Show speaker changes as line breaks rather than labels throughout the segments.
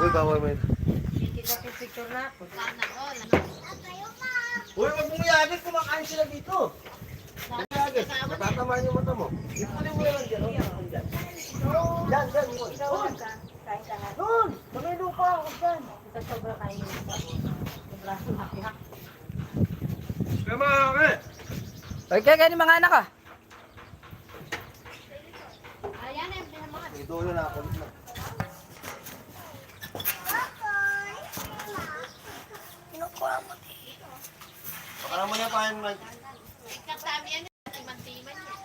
Uy, bawal mo yun.
Picture na ako.
Uy, wag mong yagit, kumakain sila dito. Yagit, natatamaan yung mata mo. Ipunin mo lang dyan, dyan. Dyan, dyan. Doon! Doon! Sa may lupa, huwag dyan.
Ito sobra kayo. Sobra hak-hak.
Kama, okay.
Ay, kaya ganyan mga anak ah.
Ayan eh, pinamakan.
Ito yun na, kulit na.
Kinukuha mo di.
Baka naman yan pa yan, Mike.
Kasama yan, timan-timan yan.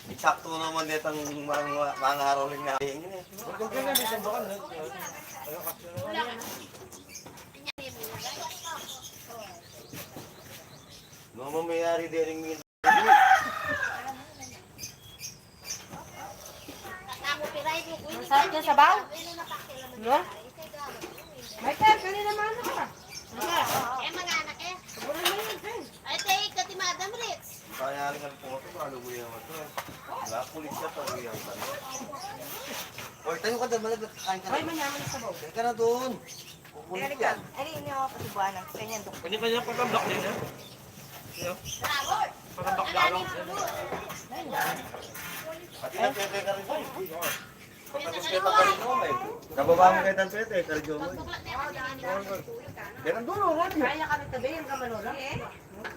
Eksakto naman dito ang mga haroling na. Huwag kang ganyan, isang bakal. Mga mamayari din yung
Masarap niya sa baw? No? Michael, kanina naman ka. Eh, mag-anak eh. Ay, tayo ka ti Madam Ritz.
kaya rin ang pumunta, paano mo yan ito? Wala, kulit siya, paano yan? Oy, tayo ka doon, malagakain ka na.
Ay, manyaman sa baw.
Tayo ka na doon. Kukulit yan.
Ay, hindi ako patibuan ng ganyan.
Kanya-kanya pagkambak din, ha? Pagkambak lalong.
Pati na pwede ka rin doon. Pagkakusketa ka rin doon, eh. Kababa mo kayo ng pwede, karjo mo. Yan ang dulo, radyo.
Kaya kami tabihin ka manula.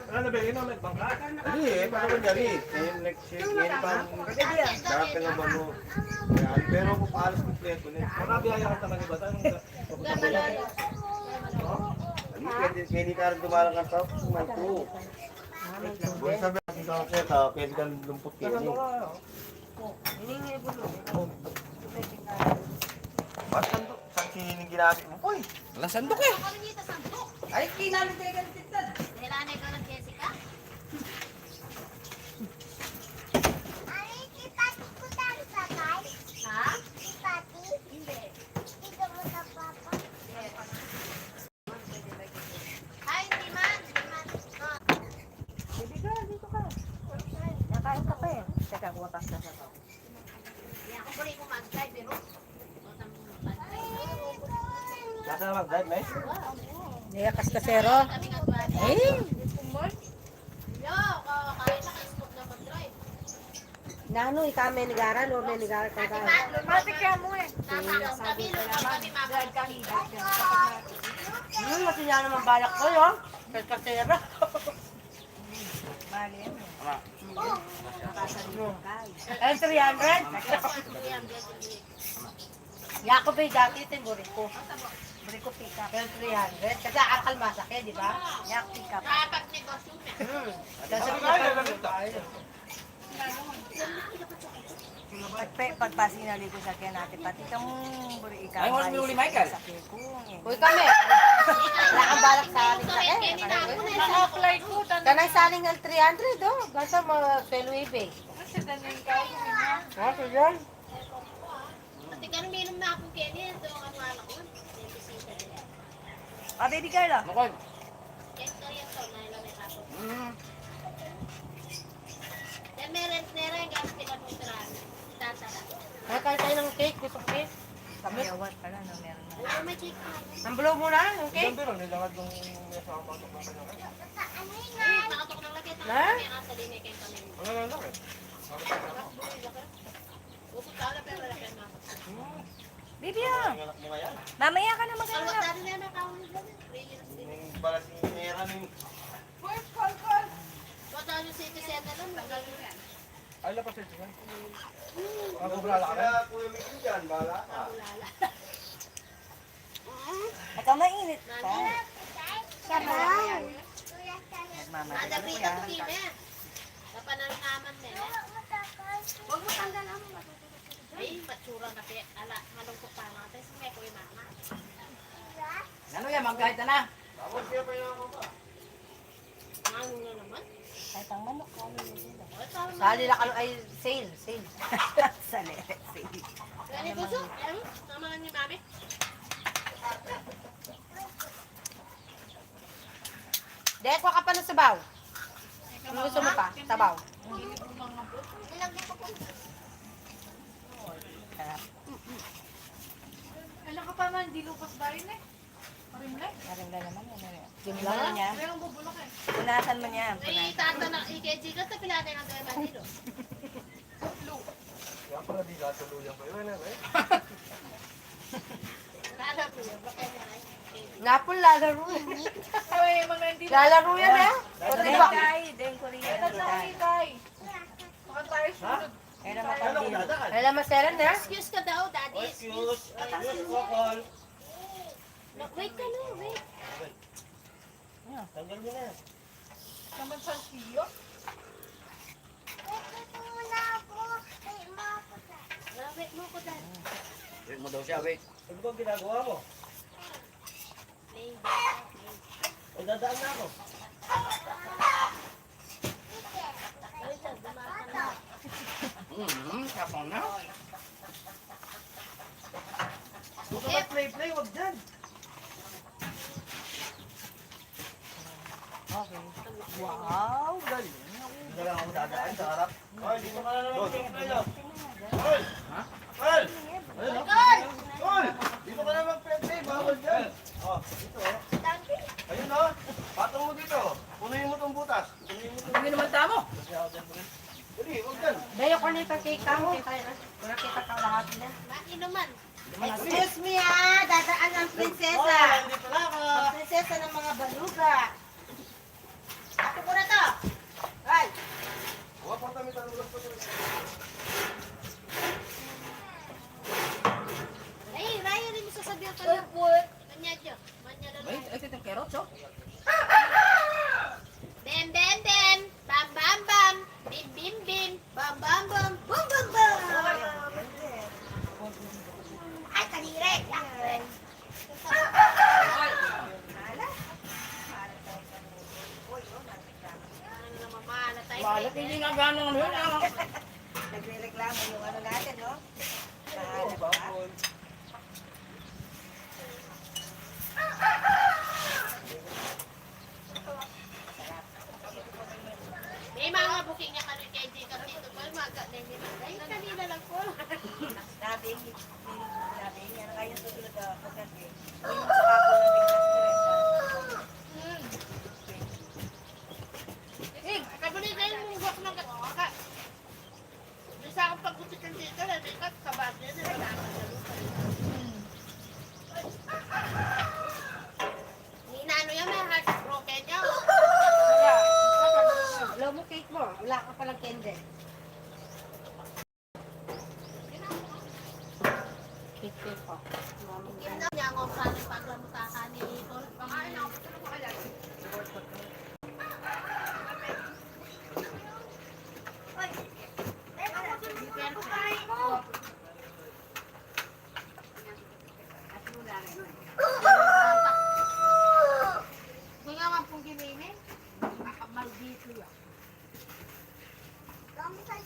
Ano na ba yun? Nagbangka?
Hindi eh, paano ba dyan eh? Ngayon next year, ngayon pa. Dati nga ba mo? Yan, pero kung paalas kompleto na.
Makabiyaya ka naman iba.
Pwede ka rin dumarang ka sa may crew. Kung sabi natin sa konseta, pwede ka lumpot kayo eh.
Hiningi bulo.
Basta ito, saan sining ginamit mo po eh?
Wala sandok eh.
Ay, kinalo tayo ka titad.
Kailangan ikaw ng Jessica? Ha? Ay, hindi man.
Baby girl, dito ka. Nakain ka pa eh. Teka, kumapas na sa to.
Yan, kung pwede kong mag-drive, pero
Nasa na mag-drive, eh?
Niyakas kasero.
kami nga ba?
Eh,
Yo, kahit naka-scoop na mag-drive.
nano, ikame nigaran o may nigaran ka ka.
Matik ka mo eh.
Kami lang kami mabalik.
Mati niya naman balak ko yun. Kasero.
Bali yan eh.
Ay, 300. Yako ba dati ito yung buriko? Buriko pick up. Pero 300. Kasi akal masakit, di ba? Yak pick up.
Kapag negosyo na.
Kasi
Pagpasin na dito sa kaya natin, pati kang buri ikaw.
Ay, wala mo uli, Michael.
Uy kami. Wala kang balak sa aling sa eh.
naka-apply ko.
Kanay saling ng 300 oh. Gata mo, pelo ibe.
Kasi daning ka.
Ha, sige.
Pati ganun minum na akong Kenny. Ito ang ano anak ko.
Ah, baby girl oh.
Nakon.
Yan ka rin to. Nailamay ako. Yan meron yung gamit nila ng tirahan. Tatara.
Nakain tayo ng cake. Gusto ko cake.
Kami awat pala no, meron na.
Oo, may check na.
Ang blow mo na, yung cake.
Pero nilangad nung nasa kapatok ng kanya.
Ay, nakatok ng lakit.
Na?
Kaya nasa linya kayo kami.
Ano na lang eh?
Upot ka na pero laki na.
Baby ah.
Anak mo kaya?
Mamaya ka na
Kalwat
maghanap.
na rin yan ang kawan nila.
Yung pala si Nera ni...
Kota yung city center lang. Bagal mo yan.
Ay, lapas ito nga. Ang kubrala ka.
Kaya Kuya Miki dyan, bahala ka.
Ulala.
Ikaw mainit pa.
Sabaw.
Magmamadali
Ada
na
pita
yan.
ko kime. Kapanan naman nila. Huwag mo tanggalan mo. Ay, matsura kasi. Ala, malungkot pa natin. Sige, kuya mama.
Ano yan? Mag-guide na.
Tapos kaya pa yung ako ba?
Ano na naman?
Kahit ang manok, ano yun sila.
O, tama na.
Sali lang ay sale.
Sali.
Gani gusto? Ano? Tama na ni mami?
Dek, waka pa ng sabaw. Ano gusto mo pa? Sabaw.
Sarap. pa man, di lupas ba rin eh. Parimlay.
Narimla naman yan. Simulan niya.
Pero ang bubulok eh.
Punasan mo niya.
Ay, tata na, ikeji ka, tapilate nga tayo bandilo.
Kaya pala di latuluyan pa yun.
Kala ko yun, baka mo ay.
Napol lalaro.
Ay, mga hindi na.
Lalaro yan ha?
Tatay.
Den Korea.
Tatay, tay. Baka tayo sunod.
Kaya
Kala ko dadaan.
Kaya maselan na.
Excuse ka daw, daddy.
Excuse. Kokol.
Wait ka no, wait.
Tanggal mo na.
Naman sa siyo.
Wait mo ko, dad.
Wait mo daw siya, wait. Ano ba ginagawa mo?
Baby.
O dadaan na ako.
Wait, dad, dumaan ka na.
Kapang na.
Huwag ka mag-play-play, huwag dyan.
Okay. Wow, galing.
Hindi lang ako dadaan sa harap. Hoy, dito ka na naman mag-play na. Hoy! Ha? Hoy! Ayun, Hoy! Dito ka na mag-play, bawal dyan. Oh, dito oh. Ayun oh. Patong mo dito. Punuin mo tong butas. Punuin mo tong
Hindi naman tamo.
Dali, huwag dyan.
Dayo ko nito cake mo. Wala kita ka lahat na.
Makinuman.
Excuse me ah, dadaan ang
Hoy,
prinsesa.
nandito na ako.
Ang prinsesa ng mga baluga. Ako ko na to. Ay,
Huwag pa kami tanong po.
Ay, Ryan, rin mo sasabihan ka lang. Manya dyan. Manya na lang.
ito yung carrots oh.
Bem, bem, bem. Bam, bam, bam. Bim, bim, bim. Bam, bam, bam. Bum, bum, bum. Ay, kanire. Ano na mamala tayo.
Balat hindi nga gano'n yun.
Nagre-reklamo yung ano natin, no?
May mga booking niya kami kay Jacob dito. Pero maga din nila. Ay, kanina lang po.
Sabi, yan kayo susunod na pagkati. Yung sa ako na bigla
Eh, kabuli kayo mong buwak ng kaka. Doon sa akong pagbutik ng dito, Jacob, kabad din. Wala ka sa lupa. Inaano yan, may heartbroken niya.
Low mo cake mo. Wala ka palang candle. Cake pa.
Ganda niya ako sa paglamutaka ni Tol. Pakain ako. Kaya nga pong giminin, maldito yan.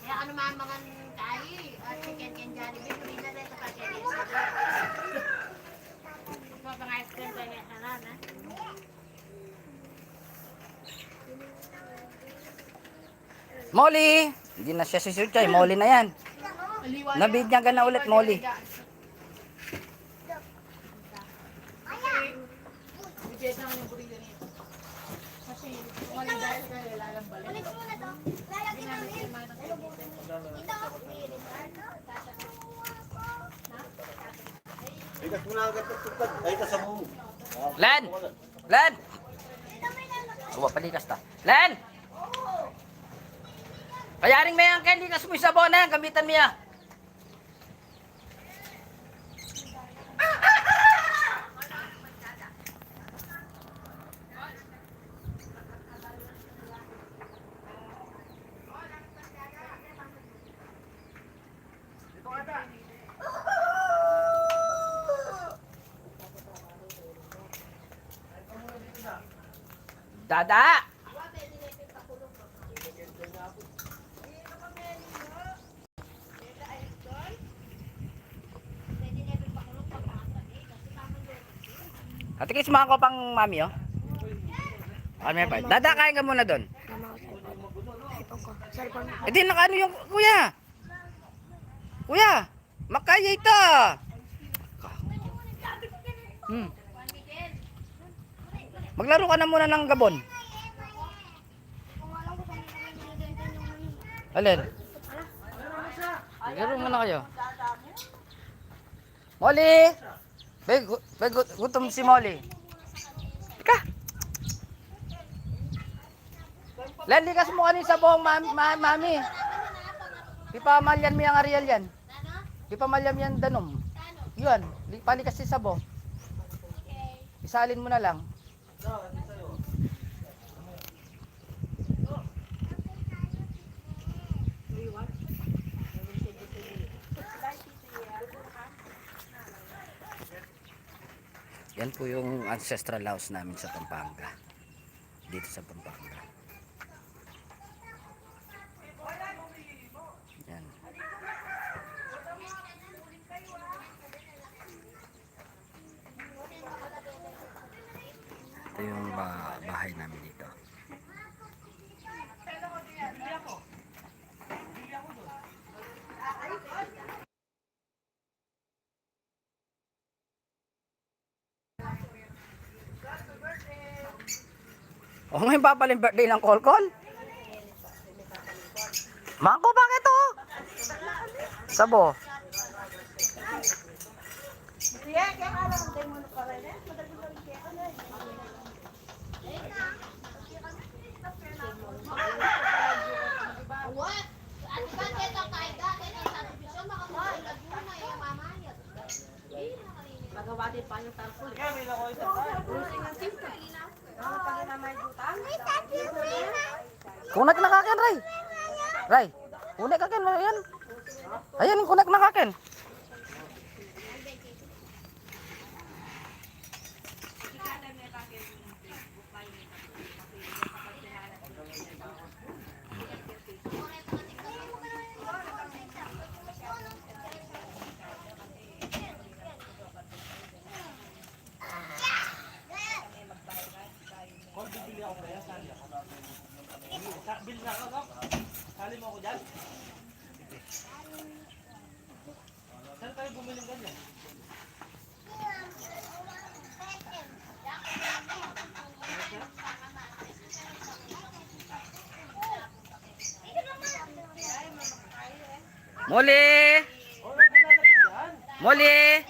Kaya ano mga tayo, at chicken and Jollibee, hindi na rin sa pagkakas. Mga ice cream tayo na sana.
Molly! Hindi na siya susunod kay Molly na yan. Nabigyan ka na ulit, Molly.
Bibigyan naman yung burila nito. Kasi, wala dahil kayo lalang balik.
Ulit mo na to. Lalagyan namin. Ito.
Ay, muna agad tutupad. Ay, kasama mo.
Len! Len! Uwa, palikas ta. Len! Kayaring may ang candy kas mo yung sabon na yan. Gamitan mo yan. Dada! Atikis mo ako pang mami, oh. Ano yan pa? Dada, kain ka muna doon. Eh di, nakaano yung kuya? Kuya, makaya ito. Hmm. Maglaro ka na muna ng gabon. Alin? Maglaro muna kayo. Molly! Gutom si Molly. Teka. Len, likas mo kanin sa buhong mami. Pipamalyan mo yung Ariel yan. Pipamalyan mo yan danom. Yun, palikas si sabo. Isalin mo na lang. Yan po yung ancestral house namin sa Pampanga. Dito sa Pampanga. Yan. Ito yung bahay namin dito. Oh, ngayon pa pala yung birthday ng Kolkol? Mangko, bakit to? Sabo.
What? Ate ba, kaya kahit dati ng sa television, makamulag yun na yung mamayat.
Magawati pa yung tarpul.
Kaya may lako ito.
Kunak na kakin, Ray. Ray, kunak kakin. Ayan. Ayan yung kunak na kakin.
Bil na ako, no? Sali mo ako dyan. Saan tayo bumiling ganyan?
Molly! Molly!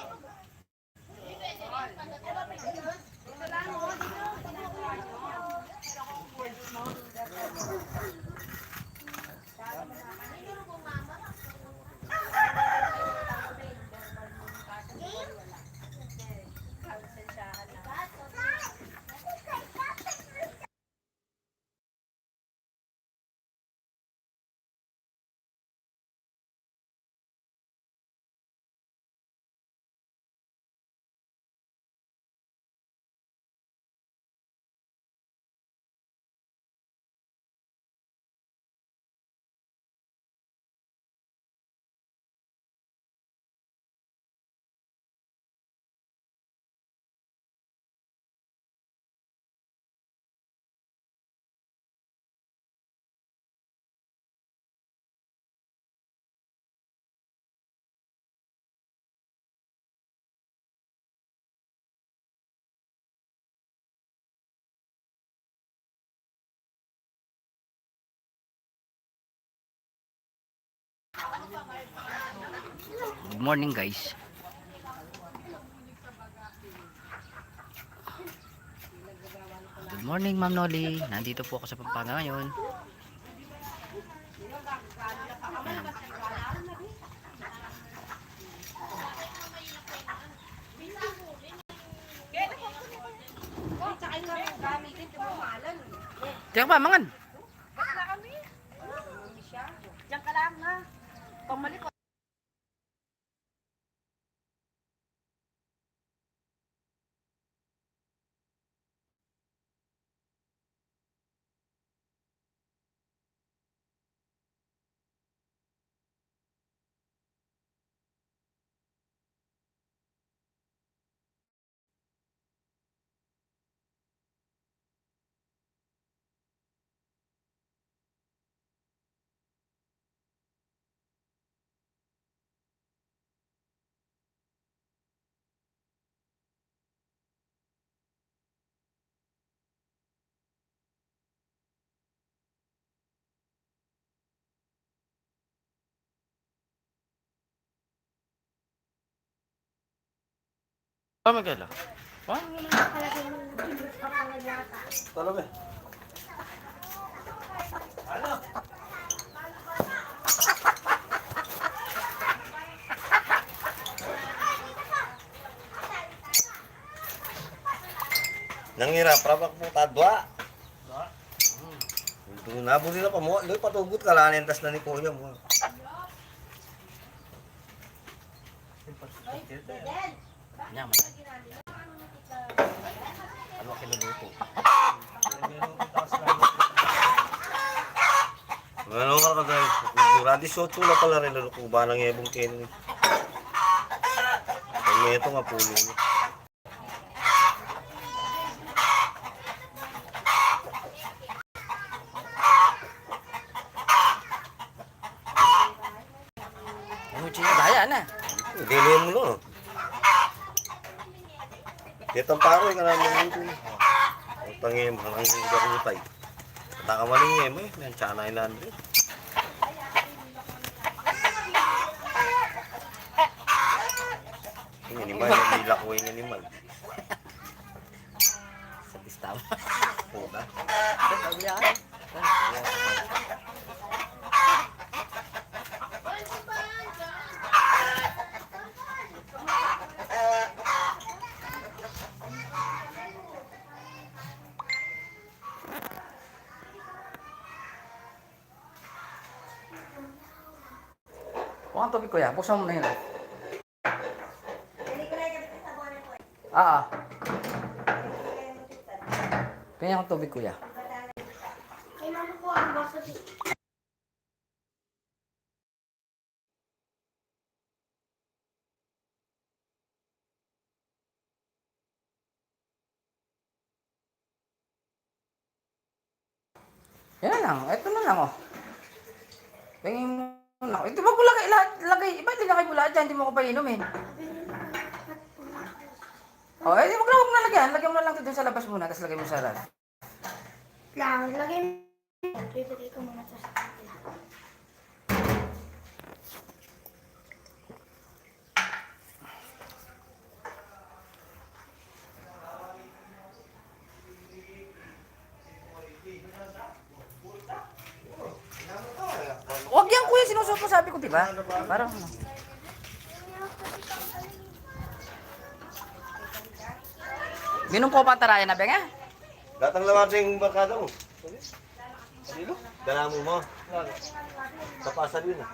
Good morning, guys. Good morning, Ma'am Noli. Nandito po ako sa Pampanga ngayon. Ayan. Tiyak pa, mangan.
Diyan ka lang ha. Pamalik
Oh, Miguel. Oh,
Tara ba? Ano? Nangira, prabak po tadwa. Nabo nila pa mo, loy patugot ka lang entas na ni Kuya mo.
Nya, man. Ano kinubuto?
Ano ka ka dahil? Duradi sotso na pala rin nalukuba ng ebong kinin. Kaya ito nga pulo niya.
Ano chiya daya na?
Dili mo no. Dito paro ka naman dito. Utangin mo lang yung garutay. Taka maling eh, may tsana inandre. Ini animal, nila ko yung animal.
Sa pistaw.
Puta.
Sabi yan. Kuha ang tubig, kuya. Buksan mo na yun. Ah. Kaya akong tubig, kuya. Yan lang. Ito na lang, oh. Pingin mo lang. Ito ba ko lagay? Iba ilagay mo lahat dyan. Hindi mo ko pa inumin. Oh, eh, wag na lagyan. Lagyan mo na lang ito dun sa labas muna. Tapos lagay mo sa rad.
Lagay mo. Bibigay ko muna sa kanila.
Huwag yan, kuya. Sinusupo sabi ko, di ba? Parang ano. Minum ko pa taraya na, Beng, eh?
Datang lawan yung barkada mo. Dilo? Dalamu mo. Kapasan yun ah.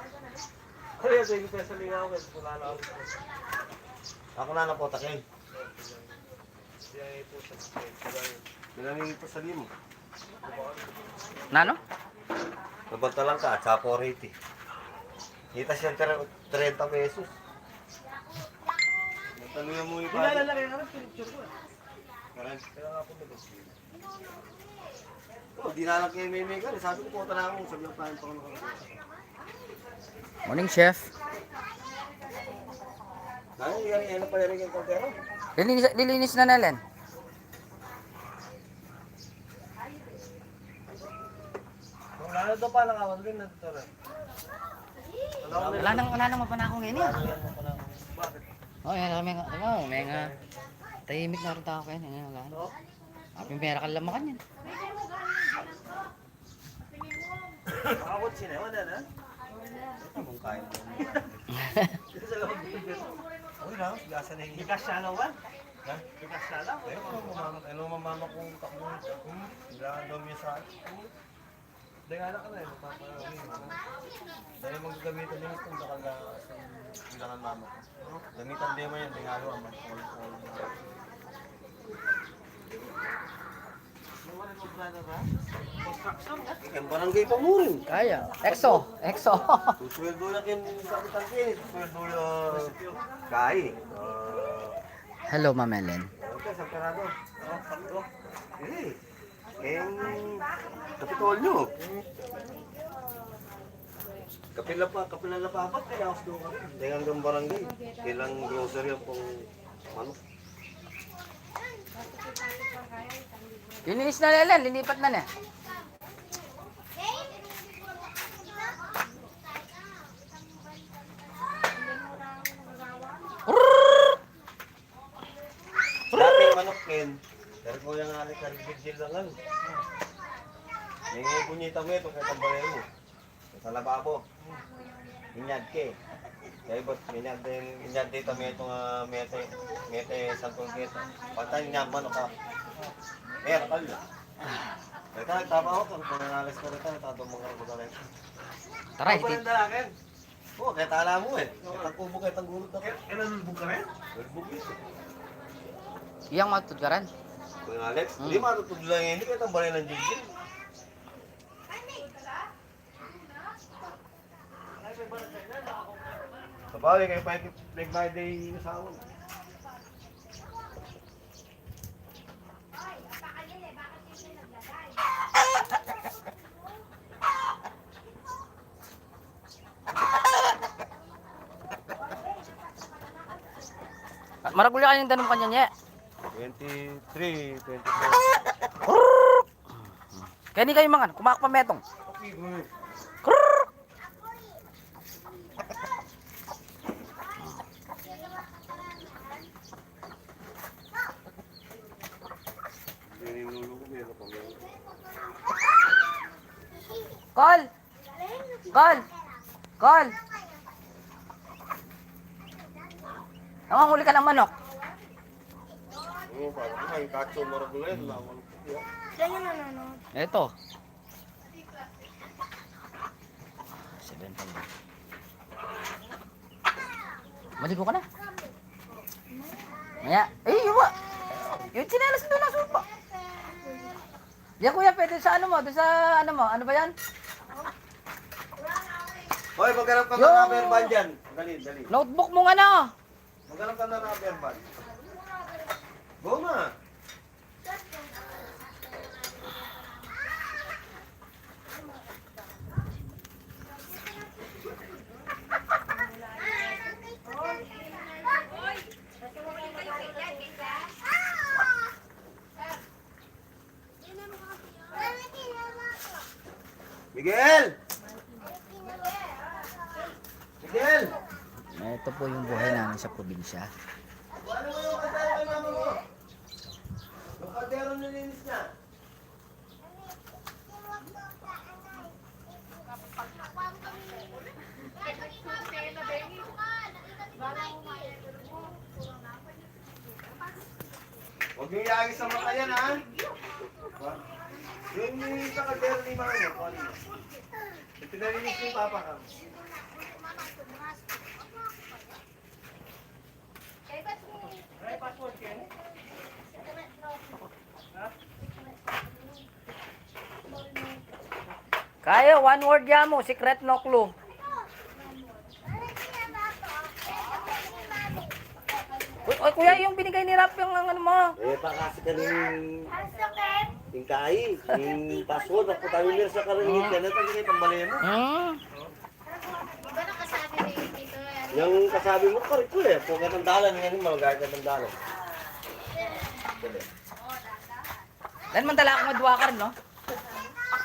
Kaya sa iyo sa lingaw kasi wala na ako.
Ako na po takin.
Siya ito sa
Bilang po sa limo.
Nano?
Nabanta lang ka, chapo rate. Kita siya 30 pesos. Natanungan mo yung pati.
lalaki na picture ko.
Kaya nga po nito. Oh, di na lang kayo may mega. Sabi ko po na ako, sabi ng plan pa ko na.
Morning, chef.
Ay, yan pa rin yung kaldero.
Lilinis na nalan.
Wala na daw pa nakawan din na dito rin.
Wala nang mapanakong ngayon yan.
Bakit?
Oh, yan. May nga. Tahimik na rin tao kayo. Yan, wala na. Aping pera ka lamakan yan.
Makakot sila, wala na.
Ito mong kain mo.
Sa loob dito.
Uy na, gasa na yung
Bigas siya na ba? Ha? Bigas siya na.
Ano mamama kong takbo? Wala ang dami sa akin.
Dahil anak ka na eh.
Dahil magagamitan din itong dakala sa bilangan mama ko. Gamitan din mo yan, tingalo ang mag-all. Ikan barangay pa mo rin.
Kaya. Exo.
Sweldo na kin sa kapitan kin. Sweldo na kai.
Hello, Ma'am Ellen.
Okay, sa Perado. Sakto. Eh. Kapitolyo. Kapila na pa apat kaya ako doon kami. Dengan ng barangay. Kailang grocery ang pang ano.
Lininis na Ellen. Linipat na na.
manok, Ken. Pero ko yung alit na rigid lang lang. Yung punyita mo ito, kaya tambalay mo. Sa lababo. Inyad ke. Kaya ba't inyad dito may itong mete santol dito. Patay niya manok ka. Eh, nakal na. Kaya ka, nagtapa ako. Kung nangalas ko rin ka, nagtatumong ka rin rin.
Tara,
Ako ng dalakin. Oo, kaya tala mo eh. Kaya kubo kaya tanggulot ako.
Nalulubog ka rin?
Nalbog yun.
iyang matutgaran.
Kung Alex, hindi matutulog lang yun. Hindi kaya tambalay ng jigil. Sabagay kayo pa yung Black Friday nasawa.
Maragulya kayong danom kanya niya.
23, 24.
Kaya ni kayo mga kumak pa metong. Call! Call! Call! Nanganghuli ka ng manok.
Oo, parang may kacho maragulen.
Ito. 7 pa lang. Maligo ka na. Maya. Eh, yuwa. Yung chinelas doon na supa. Yan kuya, pwede sa ano mo? Doon sa ano mo? Ano ba yan?
Hoy, maghanap ka ng
Yo!
rubber band dyan. Dali, dali.
Notebook mong ano?
Maghanap ka ng rubber band. Go na. Miguel! Miguel!
Ito po yung buhay namin sa probinsya.
Ano mo yung kaldero kay mama mo? Yung kaldero nilinis niya. Huwag niyo iagis sa mata yan, ha? Yung sa kaldero ni mama mo, kung ano yun? Pinalinis ni Papa ka.
Kaya, one word yan mo, secret no clue. Uy, kuya, yung binigay ni Rap yung ano mo.
Eh, pakasi ka rin yung kai, yung password, ako tayo nila sa karingit yan, ito yung tambali mo.
Di ba nakasabi ni Tito yan?
Yung kasabi mo, correct ko eh, kung katang dalan, yan yung magagay katang dalan.
Dan man tala akong madwakar, no?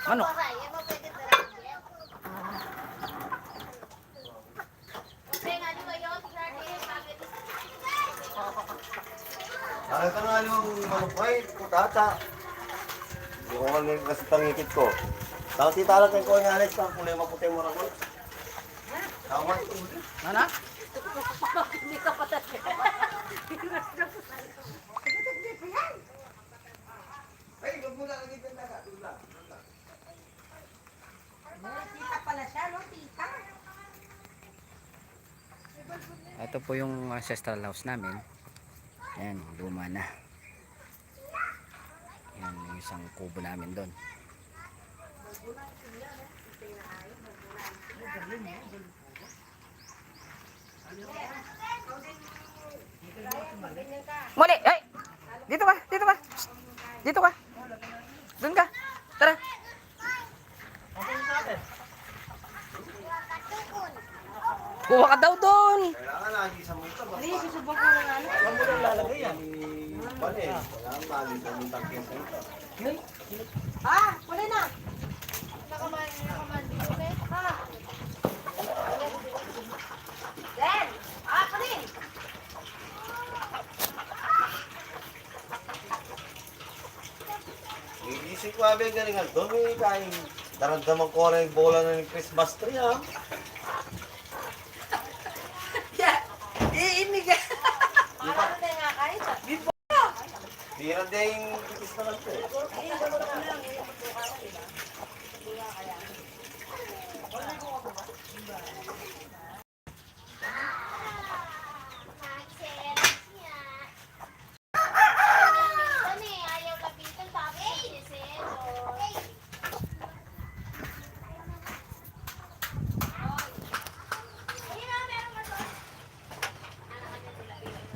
Ano?
Aray, yan mo pwede darang yan. Okay, nga di ba yun? Grabe, bakit?
Ay, ka nga yung manupay, putata. Hindi ko nga kasi tangikit ko. Tapos titalat ko yung Alex, ang kulay maputi mo rin. Tama ito.
Ano?
Hindi ka patat.
Ay, huwag mo na lagi yung daga.
Tita pala siya, no? Tita.
Ito po yung ancestral house namin. Ayan, luma na. Yan, yung isang kubo namin doon. Muli! Ay! Dito ka! Dito ka! Dito ka! Doon ka! Tara! Kuha ka daw doon!
Kailangan lagi sa multa.
Hindi, susubok ko na ano.
Huwag mo lang lalagay yan. Bale, kailangan mali sa multang kesa ito.
Ah, huli na.
Nakamandi ulit.
Ha? Den! Ah, pa rin.
si Kwabe galingan doon, may kain. Daramdaman ko rin yung bola ng Christmas tree, ha?
Iimiga.
Ano na nga kahit sa
Di na din yung bibis na lang eh.
Ano eh, ayaw lapitan, tapos siniselos. Ayun na, meron ka doon. Ano ka niya sila bilang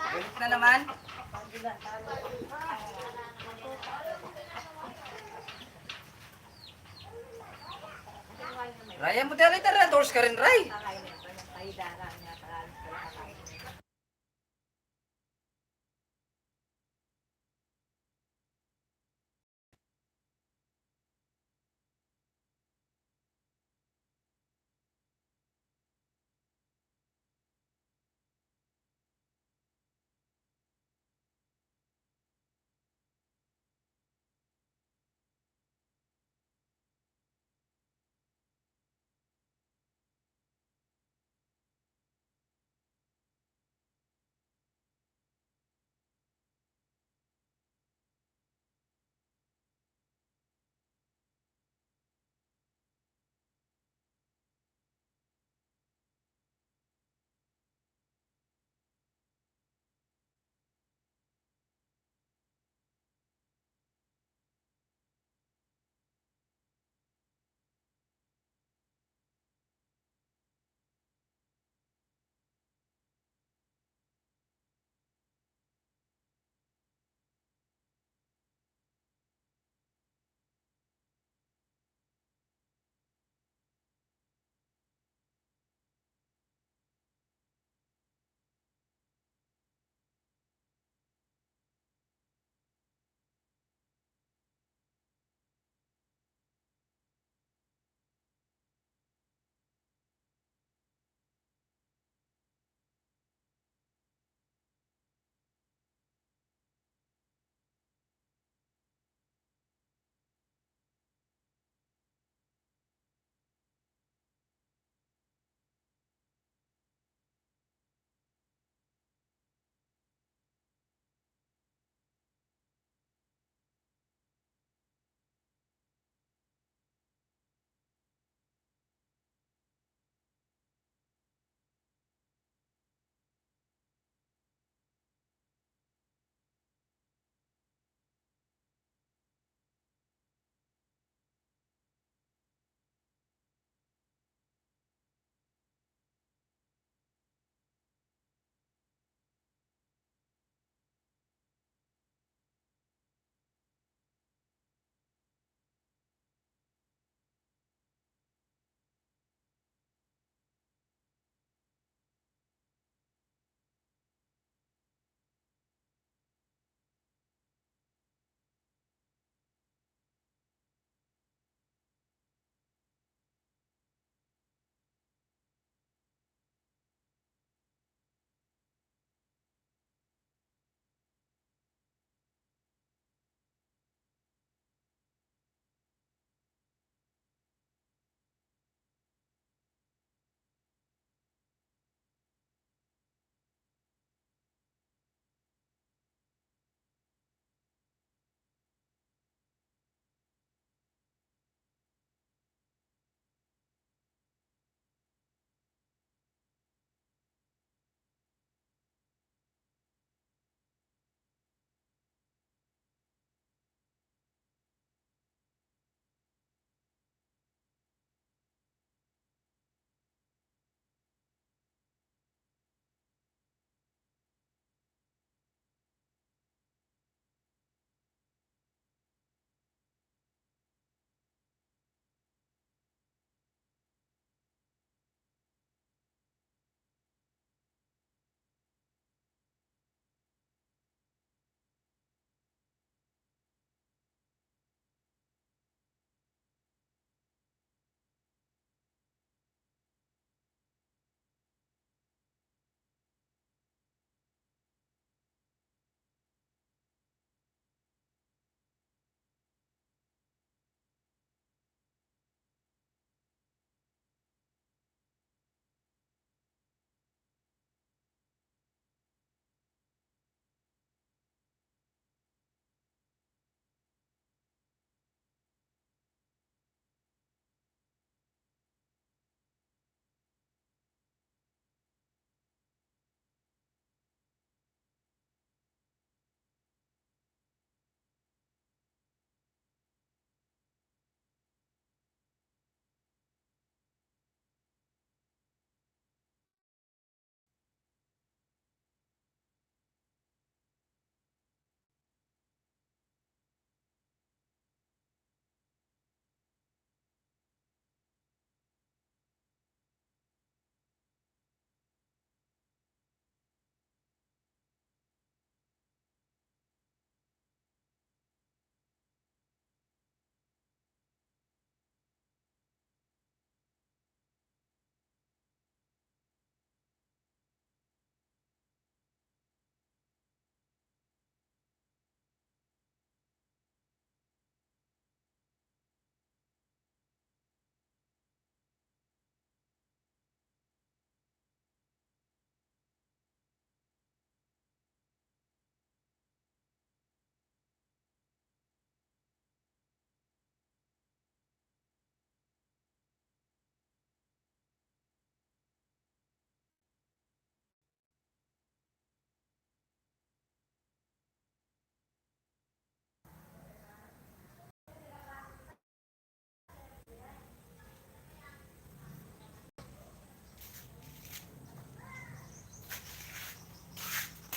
Balik na naman. Raya mo tayo later, doors ka rin, Ray.
kakain na ito. Ay, dara niya. Kakain.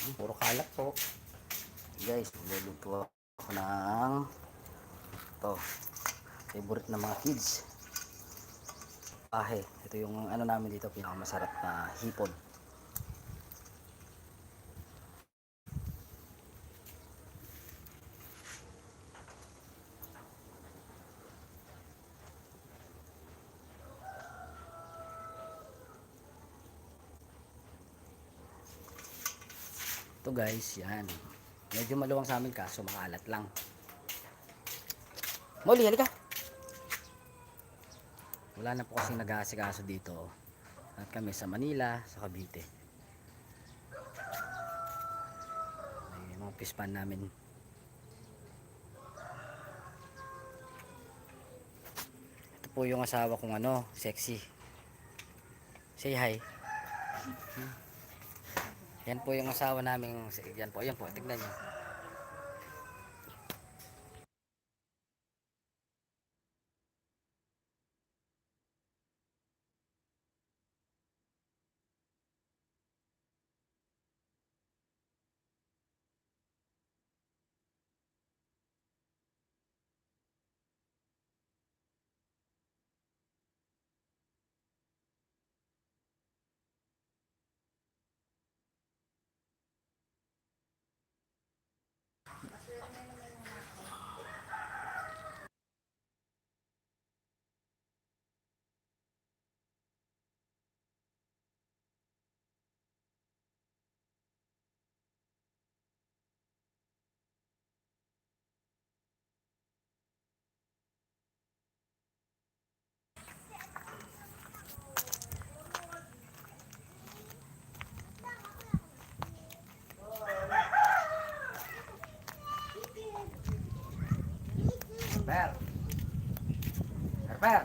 Puro kalat po. Guys, magluluto ako ng ito. Favorite ng mga kids. Pahe. Ito yung ano namin dito, pinakamasarap na hipon. Ito guys, yan. Medyo maluwang sa amin kaso makalat lang. Molly, halika. Wala na po kasing nag-aasikaso dito. At kami sa Manila, sa Cavite. May mga pispan namin. Ito po yung asawa kong ano, sexy. Say hi. Yan po yung asawa namin. Yan po, tignan nyo. Per. Per.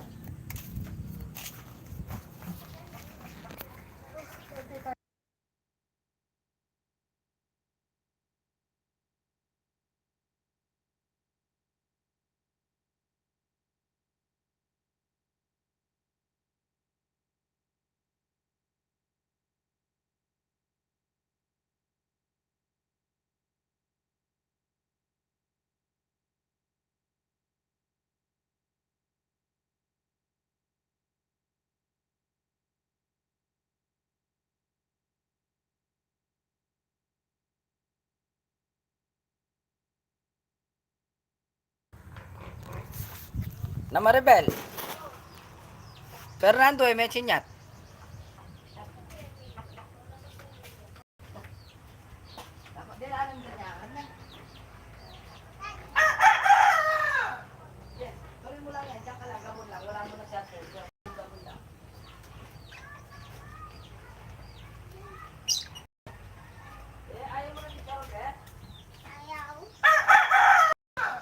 Na Maribel. Fernando, may chinyat.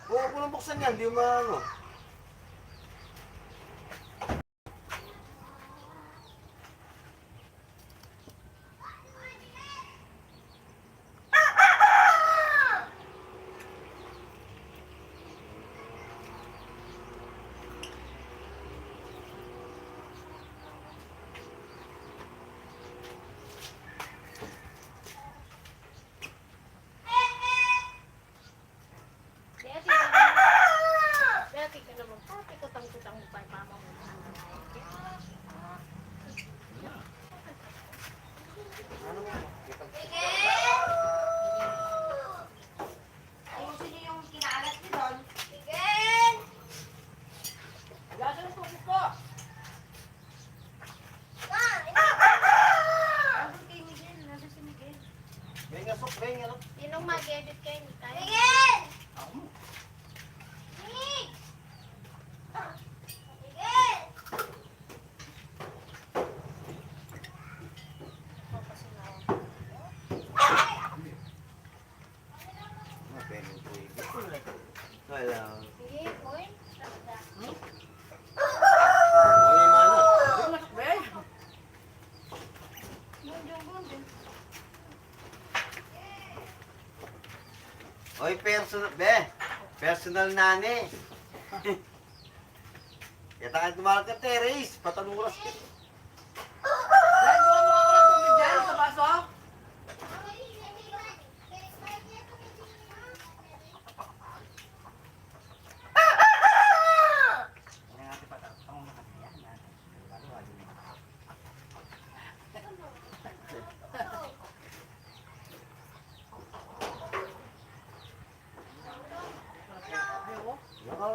Huwag mo nang buksan yan, di mo ano.
Dati ka naman, pati kutang-kutang mo pa yung mama mo.
Ayusin niyo yung kinalat niyo doon.
Gasan po ko.
Nandun kay Miguel. Nandun si Miguel.
May ngasok, may ano.
Sinong mag-edit kayo? Hindi tayo.
Wala.
Sige, boy.
Wala yung mana. Oy, personal, be. Personal nani. Kaya ka tumalat ka, Teres. Patanuras ka.
Dahil buwan mo ako ng tubig dyan sa baso.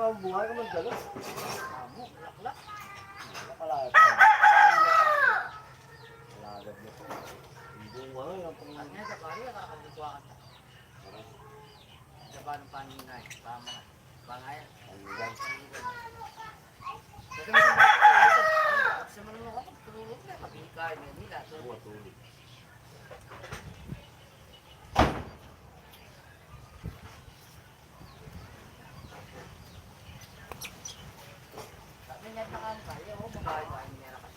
ang buhay ka magdala.
Amo, laklak.
Nakalagad. Malagad mo ito. Yung bunga yung pang...
Ang nga, kapari, nakakagagawa ka. Sa paano paninay? Tama. Bangaya.
Hanggang.
Kasi may kumbaga, sa manunok ako, tulog na, mabihikay, may nila.
Buwa tuloy.
Sabi niya, nakakaya, o, babae ba, hindi niya nakas.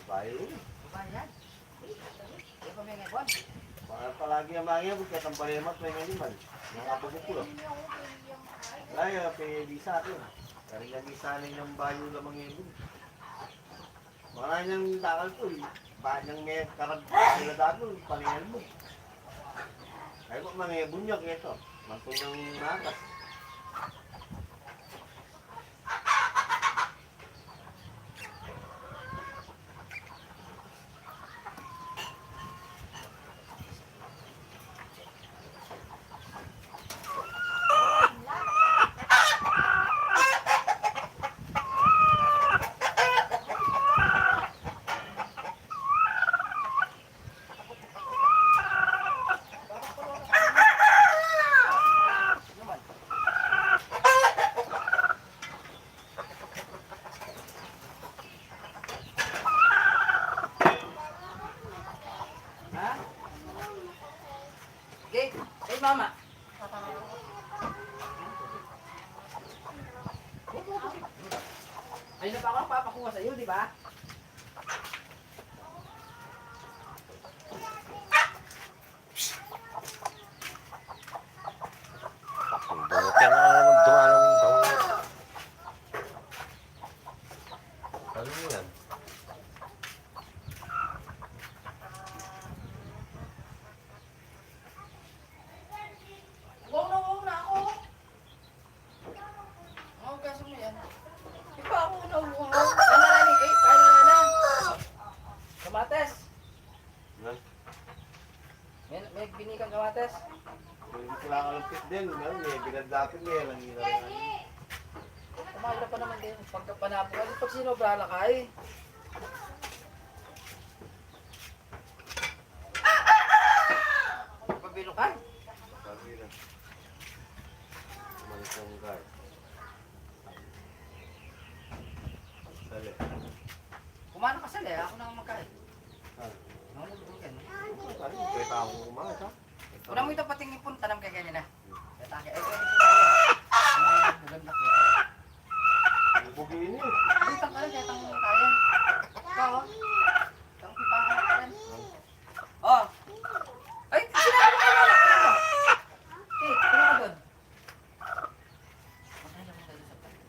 Babae yun.
Babae yan. Hindi pa may ngayon.
Para palagi ang mga yan, kaya ang palimat may ngaliman. Nakapagod ko lang. Kaya, pinili sa akin. Karilang isa na yung bayo lamang ngayon. Mga niyang takal ko eh. Banyang may karag sila dito, palingan mo. Kaya kung mga bunyak ito, mantong ng nakas.
Ha? Okay, hey mama. Ayun na pa ako papakuha sa'yo, di ba?
Kaya na naman dumalang yung taon. Sabi mo yan.
Wow na ako. Oo, kaso mo yan. Iba ako na wow. Ano na ni kaya na. Kamates.
Yan.
May binikang kamates.
Hindi sila kalampit din. May binadlapit niya. Lang yun lang.
Kumain na pa naman din. Pagkapanapo ka. Pag sinobra ka eh. Pabilo ka?
Sabi na. Umalis ang guard. Sali.
Kumano ka sali. Ako nang magkain.
Ah.
Nangulog ka.
Sabi, pwede ako kumakas ha.
Una mo ito patingin po. Tanam kay ganyan na. Tatake. Ay, pwede po tayo. Bugad na kaya.
Bugin niyo.
Ditang ka lang. Ditang kaya. Ikaw oh. Itang pipahan ka rin. Oh. Ay, sinabi ko kayo. Okay, kulo ka doon. Patay lang tayo sa tayo.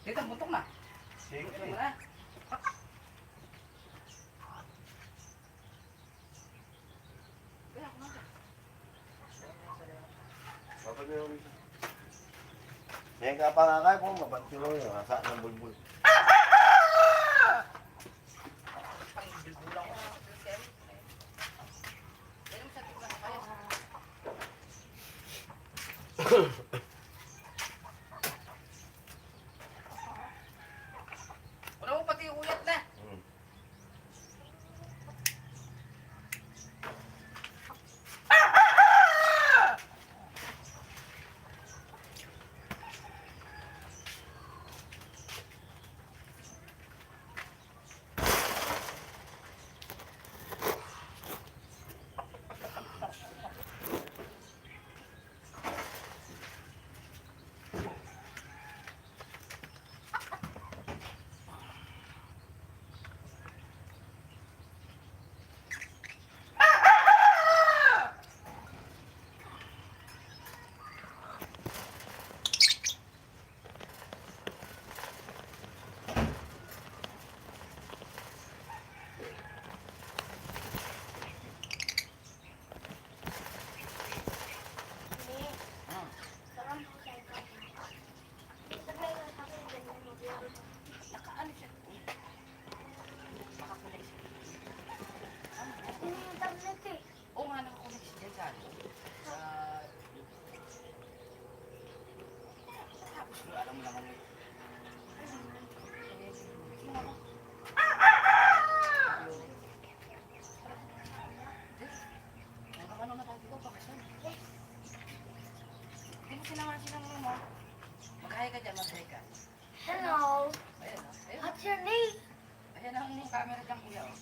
Dito, buntok na.
Sige.
Buntok mo na.
May kapangakay po, mabantiro yun. Nasa ng bulbul.
Wala mo pati uyat na. Oo nga, nakakunik siya dyan sa ano. Tapos mo, alam mo naman eh. Ano na tayo ko, pakasyan. Hindi mo sinamahan silang mo. Mag-hi ka dyan, mag-hi ka.
Hello.
Ayan, ayan.
What's your name?
Ayan ang camera dyan, kuya. Oh.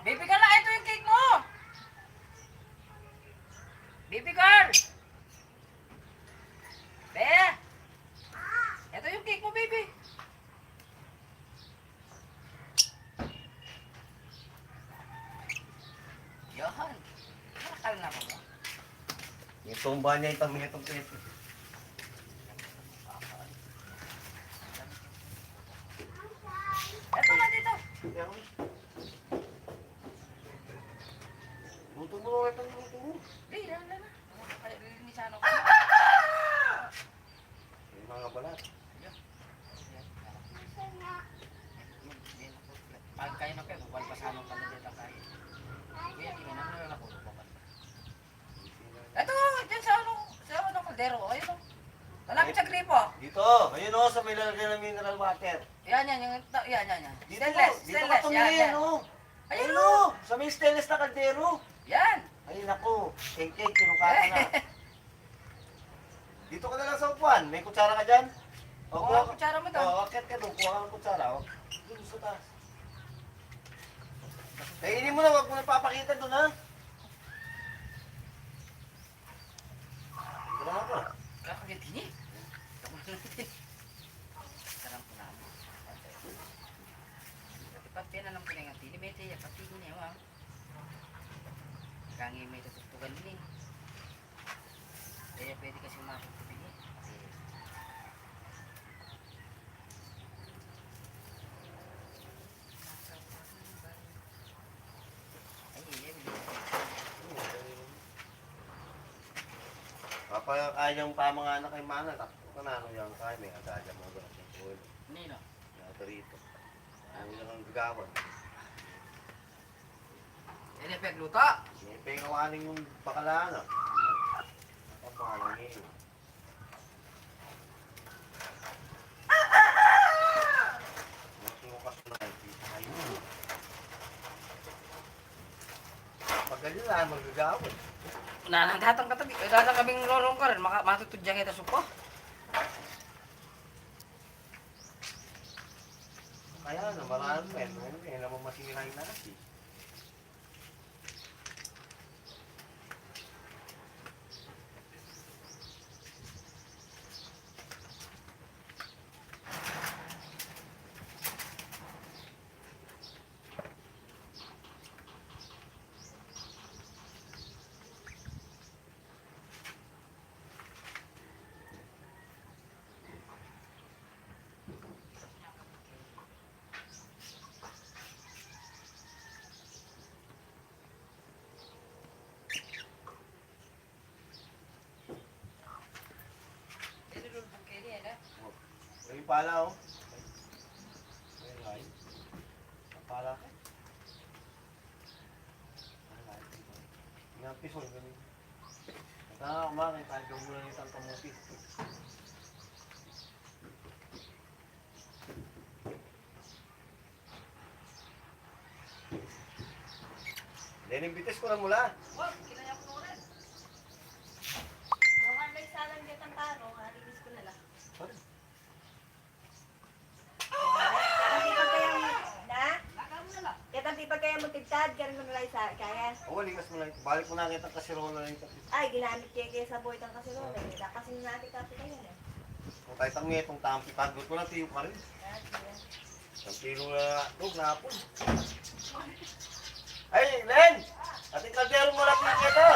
Baby girl, ito yung cake mo! Baby girl! Be! Ito yung cake mo, baby. Yohan. Nakakal na mo ba?
Yung tumba niya itong minitong peso.
Ito na dito.
Luto mo lang itong luto mo.
Di, lang na. Kaya lilinisan ako.
Yung mga balat.
Pag kayo na kayo, buwan pa sa anong kanila tayo. Kaya tingnan mo na ako. kaldero. Ayun o. Malapit sa gripo.
Dito, ayun o, sa may lalagyan ng mineral water.
Yan. Yan.
Dito,
Stainless.
dito ka
Stainless.
tumingin,
Yan.
o.
Ayun
Ayun
o.
o, sa may stainless na kaldero.
Yan.
Ay, naku, keng-keng, kinukata na. Dito ka na lang sa upuan. May kutsara ka dyan? O,
Kuha ang kutsara mo doon.
Oo, akit ka doon. Kuha ka ng kutsara. O, doon sa taas. Kainin mo na, huwag mo na papakita doon, ha? Wala ka.
Kakagit ini. Sarang po namin. Dapat pinalam ko na yung tili. May tiyak. Pati ko niya, wang. Kangi may tutugan din. Kaya pwede kasi makakitubig eh.
Papakayang pamanganak kay Mana. Takpo ka na, ano yung kaya. May agaya mo doon.
Nino.
Nata rito. Ano lang ang gagawan.
Ini pagluto.
May pengawanin yung bakalaan, ah. Ang pangalan niya yun. Pag ganyan lang, magagawin.
Nanang datang katabi. Datang kaming lorong ka rin. Matutudya kita supo.
Kaya na, marami men. Kaya naman masingirahin na kasi. May pala, oh. May line. Ang pala ka. Ang line. Ang piso, ganun. At nga, kumakit, tayo gawin itang kamuti. Inimbitis ko na mula.
Mukhang may salang gatang paro, halinis ko na lang.
Katang kaya mo tigtad, karin mo nalay sa kaya.
O, likas mo lang. Balik mo na kita kasirola na ito.
Ay, ginamit kaya sa boy tang kasi ron. Kasi natin kasi kayo eh.
Kung tayo tangi itong tampi, tagot ko na tiyo ka rin. Ang tilo na ito, napon. Ay, Len! Ating kaldero mo lang yung kita.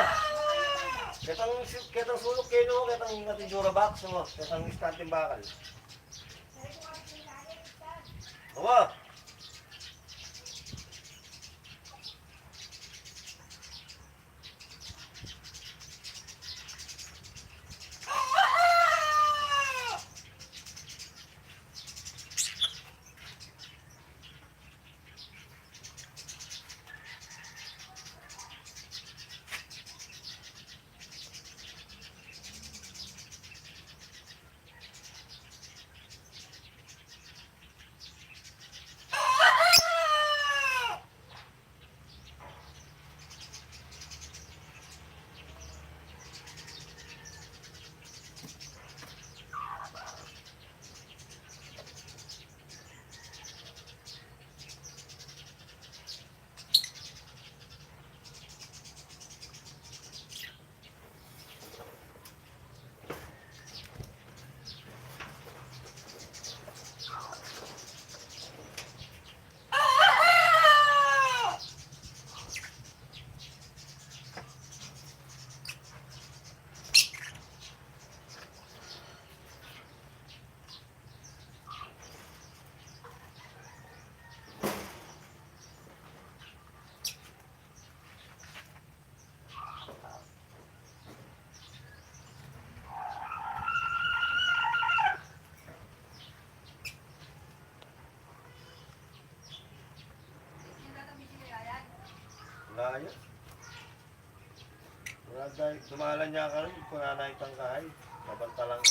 Ketang sulok kayo, ketang ating jura box mo. Ketang istanting bakal. Awa! Wala yan. Wala dahil, dumalan niya ka rin, kung nanay tangkahay. Mabanta lang.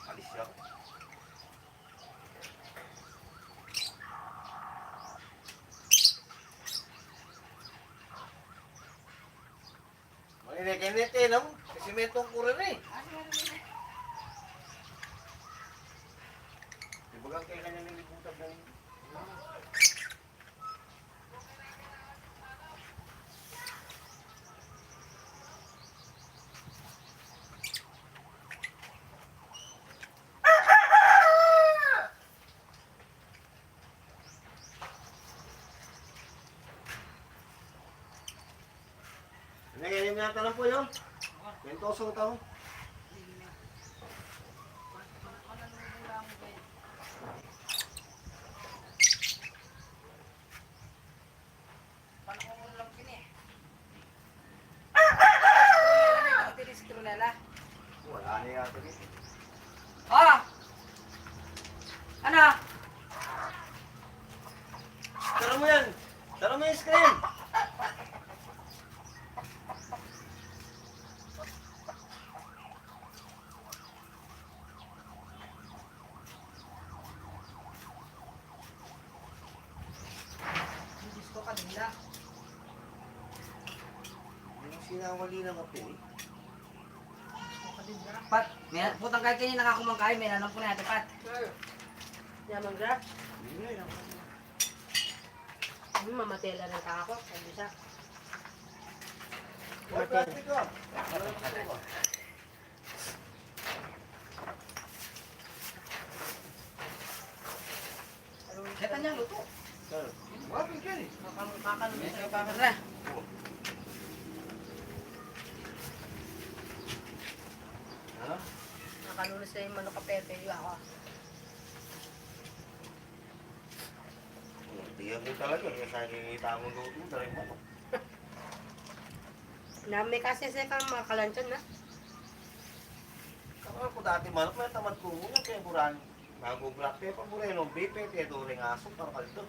Alis siya. Mainit-init eh, no? Kasi may tungkuran eh. Di ba kang kailan yung nilibutan ng... Nangyayari mo yata lang po yun. Pentoso ito. Wala na yata dito.
Ah! Ano?
Tara mo yan. Tara mo yung screen.
Gusto ka nila.
Yung sinawali ng kape eh.
Pat, may putang kahit kanina nakakumangkain, may nanong po na natin, Pat.
Yaman gra.
Hindi na.
Mamatela ng tako. Sabi siya.
Wala plastic ka. Wala plastic ka.
Kaya niya, luto.
Sir, wapin ka eh.
May kayo pa na.
Ano?
Nakalunos na yung manok kapepe. Yung ako.
Tiyan mo talaga. Yung sa nakikita mo luto, tayo mo.
May kasi sa kang mga kalansyon na.
Kapag ako dati manok, may tamad ko muna. Kaya buran. Bago black pepper, buran yung bipe. Kaya doon rin aso. Karkalito.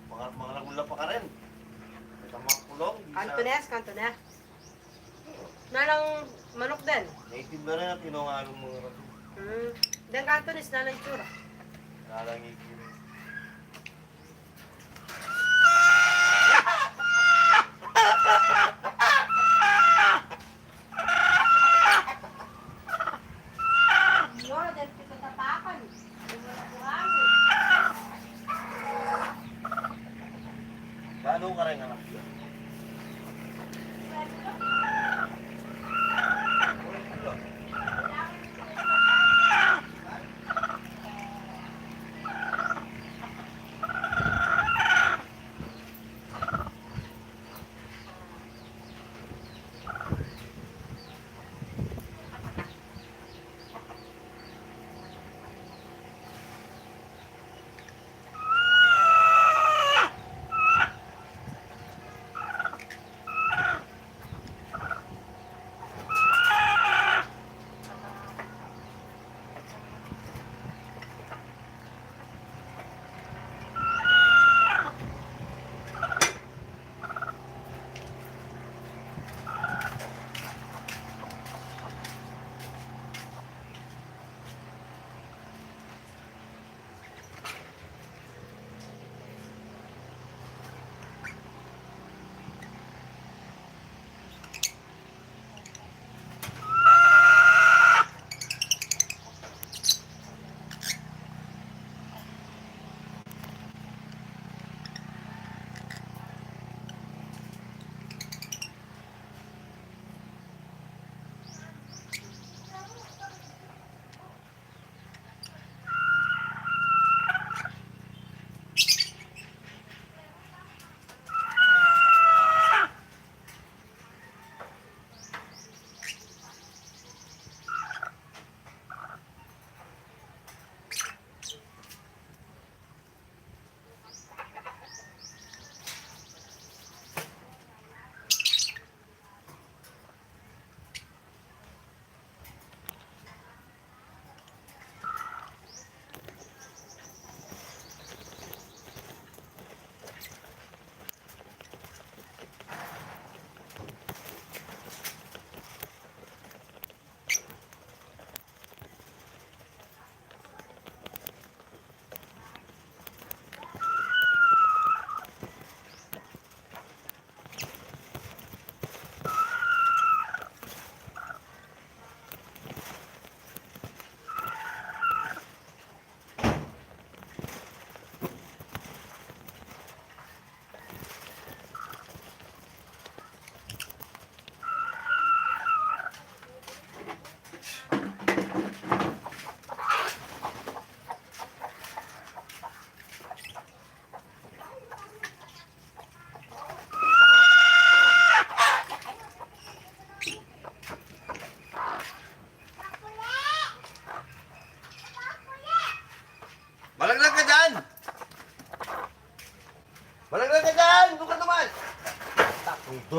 Mga nagula pa ka rin. May tamang kulong.
Kantones. Nalang manok din.
Native na rin at tinungalong mga rato.
Then kantones na lang tsura.
Nalangi ko.
Yun, dahil pinatapakan.
Paano ka rin anak? Ulit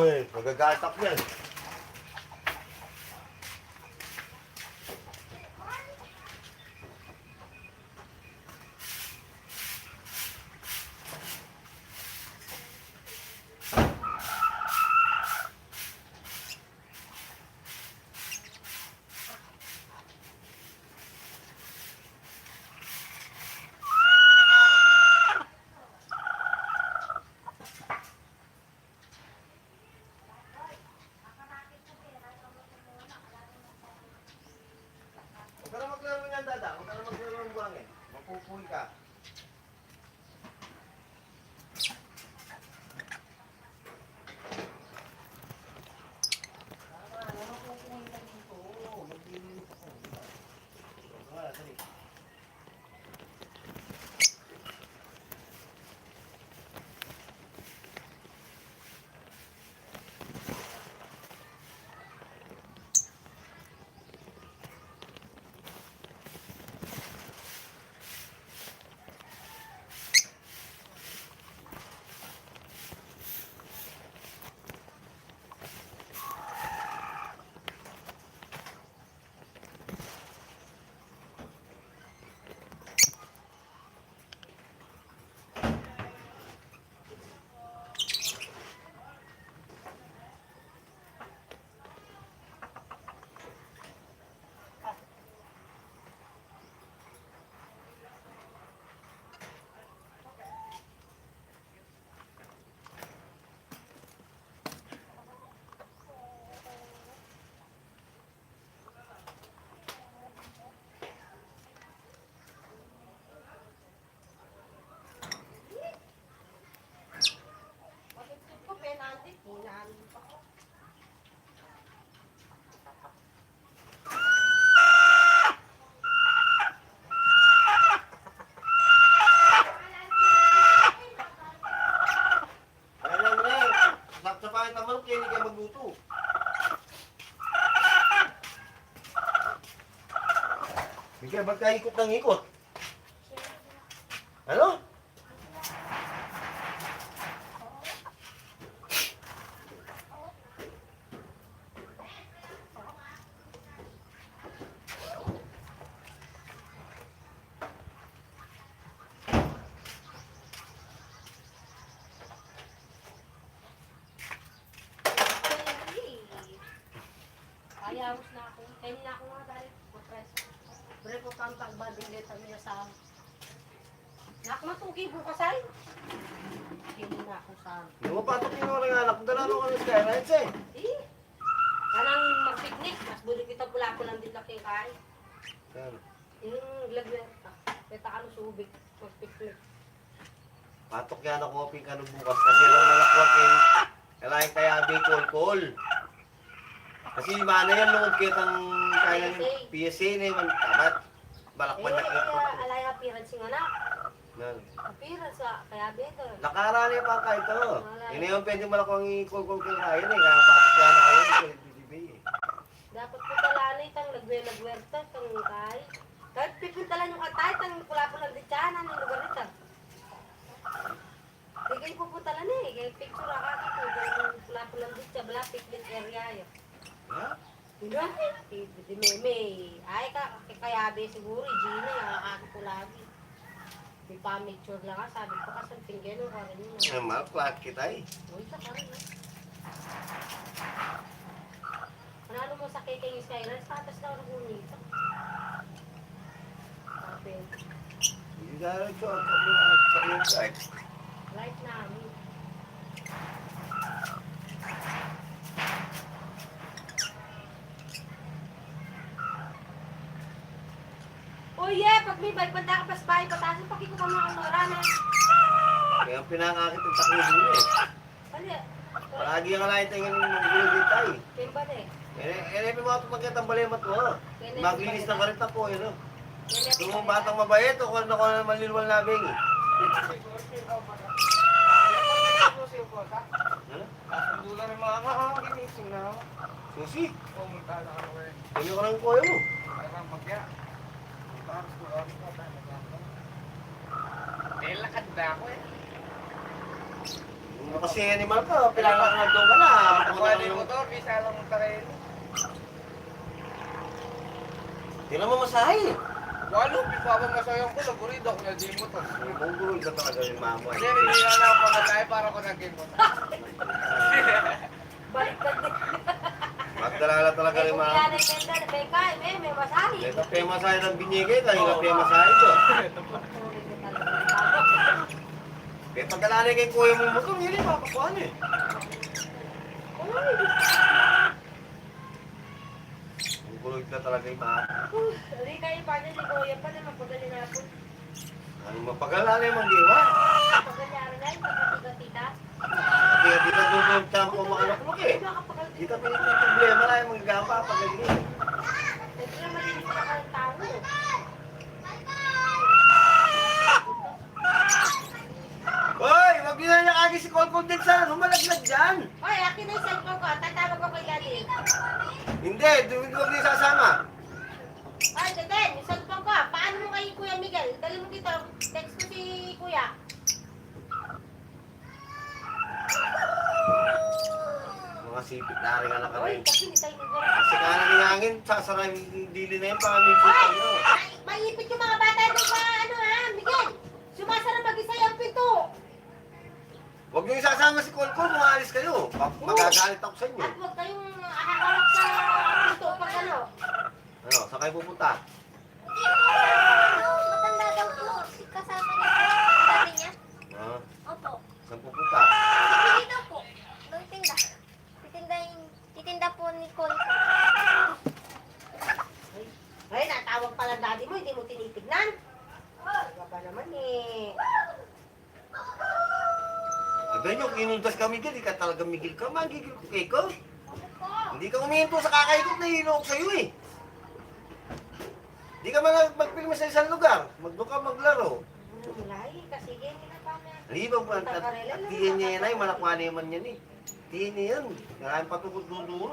Uy, magagatak yan. Huwag ka na maglaro niyan, Dada. Huwag ka na maglaro ng buhangin. Mapupuy ka. Saksapahin naman kaya hindi kayo magluto. Bigyan, ba't ka ikot ng ikot? Ano?
Ayawos na ako. Kaya na ako nga dahil mapress. Bre ko kang tagbading letra niya sa nak matuki bukas ay. Hindi na ako sa
Hindi mo patok yung mga anak. Dala mo ka ng Skyrides eh.
eh. Kanang mag-picnic. Mas buli kita pula ko lang din laking kain.
Yan.
Yung lagwerta. Peta ka no subik. Mag-picnic.
Patok yan ako ping kano bukas kasi lang malakwag yung kailangan kaya kol-kol. Kasi mana yan nung kitang kaya ng PSA na yung tamat. Balakman na kito.
Alay appearance nga na.
Yan.
Appearance kaya better.
Nakarani pa ka ito. Yun yung pwede malakwang i-kol-kol kong kaya eh. Kaya patok yan na kayo sa BBB eh.
Dapat po talaan itang lagwerta. Itang kay. Kahit pipintalan yung katay. Itang pula-pulang dityanan. Yung lugar ito. Di kayo pupuntalan eh. Kaya picture ako. Yung pula-pulang ditya. Bala picnic area yun.
Ha?
Diba? Di meme. Ay, kakayabe siguro. Gina, yung akaki ko lagi. May pa-picture lang ka. Sabi ko kasi tingin ko rin yun.
Ay, malaklat kita eh.
Uy, sa ka rin. Manalo mo sa keke yung Skyline, patas daw ng unita. Sabi,
Hindi dahil ito. Sa iyo kahit.
right namin. Oh yeah, pag may bike, banda ka pas bahay, patasin, pakiko ka mga kamara.
Kaya ang pinakakit ang takbo dito eh.
Kali,
Palagi ang alay tayo ng gulog tayo.
kimba na eh.
Eh, may mga pagkatang balimat mo. Maglinis ng karita po, yun o. Yung mga batang mabait, o kung ako na malilwal namin. Ano?
Dula rin mga ginising na ako.
Susi,
Pumunta na ako eh.
tuloy ko ng kuya mo.
Parang magya. Tapos ko oras ko tayo magkakaroon. Eh, lakad na ako eh.
Ano kasi animal ka, pinalakad doon ka na.
Kuha na yung motor, bisa lang mo tayo.
Hindi naman masahe.
Walo, pipabang masayang ko, laburido ako na di motor.
Bungguloy ka talaga yung mama.
Kasi hindi na lang pagkatay para ko naging motor.
Baliktad din.
Magdalala talaga rin mama.
Kaya nagkenda, beka, may masahe.
Ito pa yung masahe ng binigay, tayo nga pa yung masahe ko. Kaya pagkalalay kay kuya mo motor, yun yung papakuhan eh. Bungguloy ka talaga yung mama.
Hindi kayo pa niya si Kuya pa na mapagali na ako.
Ano mapagalalay mong giwa?
Pagalyari na yung kapatiga-tita.
Kaya di ka doon yung tama ko makalak-luk eh. Di ka pinipin problema na yung magagamba pag ganyan.
Ito na malinis na kang tao.
Hoy! Wag nyo na nakagi si Colcol din sa humalaglag dyan!
Hoy, akin na yung cellphone ko. Tatawag ko kay Daddy.
Hindi! Huwag nyo sasama!
Ay, Deden, yung cellphone ko. Paano mo kay Kuya Miguel? Dali mo dito. Text ko si Kuya.
Mga sipit na rin anak
Hoy,
kami.
kasi hindi tayo nagwala.
Kasi kanan ng hangin, sasara yung dili na yun, paano yung puta nyo?
Maipit yung mga bata doon sa ano ha, Miguel. Sumasara mag-isa yung pinto.
Huwag nyo isasama si Colcol, maalis kayo. Magagalit ako sa inyo.
At huwag kayong haharap sa pinto pag ano.
Ano, saan kayo pupunta?
Matanda daw po. Si kasama niya po. Ang dati niya.
Ha?
Opo.
Saan pupunta?
Hindi daw po. Nagtinda. Titinda po ni Cole.
Ay, natawag pala daddy mo, hindi mo tinitignan. Ano ba naman eh.
Agad nyo, kinuntas ka Miguel, di ka talaga Miguel ka, magigil ko kay ko.
Ano po?
Hindi ka umihinto sa kakaikot, nahihilo ko sa'yo eh. Di ka magpilma sa isang lugar, magdoon ka maglaro.
Mulay, kasi ganyan na pa na.
Halibang po, at tiyan niya yan ay, malakwa na yaman yan eh. Tiyan niya yan, maraming patukot duduro.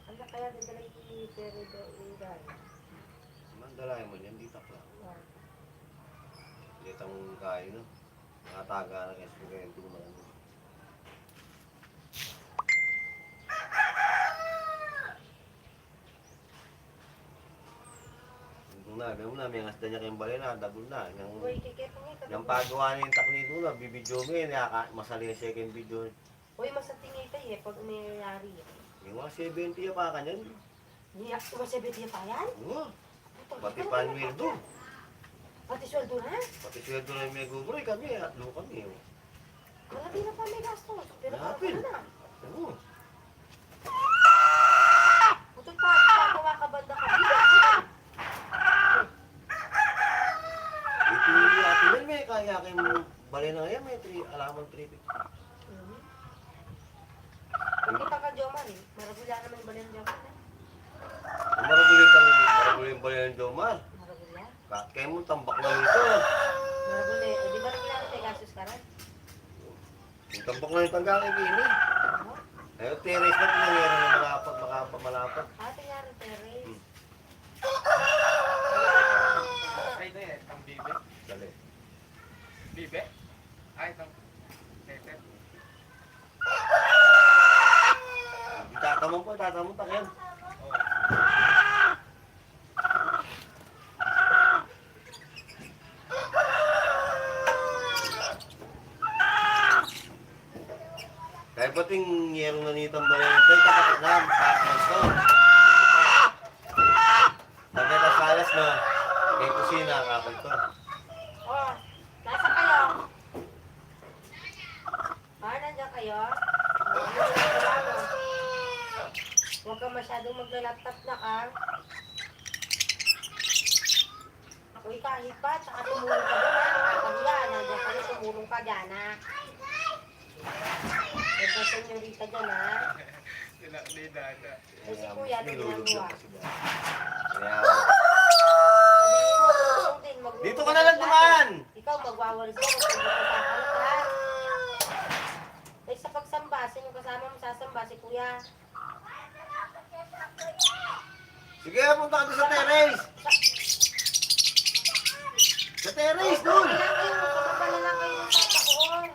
Ano kaya dadalay pero daw
Mandalayan mo yan, di takla. Di tang kain, no? Nakataga na kasi kaya yung tuman. Doon na, may ngasda niya kayong balay na, dagol na.
Uy, kikita niya.
Yung pagawa niya yung takni doon na, bibidyo mo yun, masali yung second video.
Uy, masatingay tayo eh, pag umayayari.
Yung mga 70 yung pa kanyan.
Niyak, masabit niya pa yan?
Oo, pati panwil doon.
Pati sweldo na?
Pati sweldo na yung may gubroy kami, atlo kami. Oh.
Malaki na pa may gastos. Pero
Malapit.
parang na.
Oo.
Butod pa, pagawa ka banda ka.
Ito yung atin yan, may kaya kayong balay na ngayon, may alaman 350.
Hindi pa ka Jomar eh. Maragula naman yung balyan Jomar eh.
Maragulit balay ng Jomar.
Maragula?
Kaya mo tambak na nito.
Maragula eh. Di ba naman tayo gastos ka rin?
Yung tambak na yung tanggang ikini. Ayaw, teres na pinangyari na malapad.
Ate nga rin, Teres.
Ay, na yan, ang bibe.
Dali.
Bibe? Ay, itong tete.
Tatamong takyan. Kaya pating yerong nanitang balay nito, itapatak na, pakman ko. Nagkita salas na, kay kusina, kapag to.
Oh, nasa kayo? Nandiyan kayo? Huwag ka masyadong magla-laptop na ka. Uy, kahit pa, tsaka tumulong ka doon ha. Nakakahiya, nandiyan ka na, tumulong ka dyan ha. Ito sa senyorita dyan ha.
Sila, ni Dada.
Kasi kuya,
Nilulog
tingnan mo
lang
ah.
kasi dahil. Kaya,
Sabihin mo, tulong din, magluluto
dito ka na lang dumaan!
Ikaw magwawalis ka, kung hindi ka kakalit ha. Eh sa pagsamba, sino kasama mo sasamba? Si kuya.
Sige, punta ka doon sa terrace. Sa terrace, doon.
Sumamba na lang kayo sa bakuor.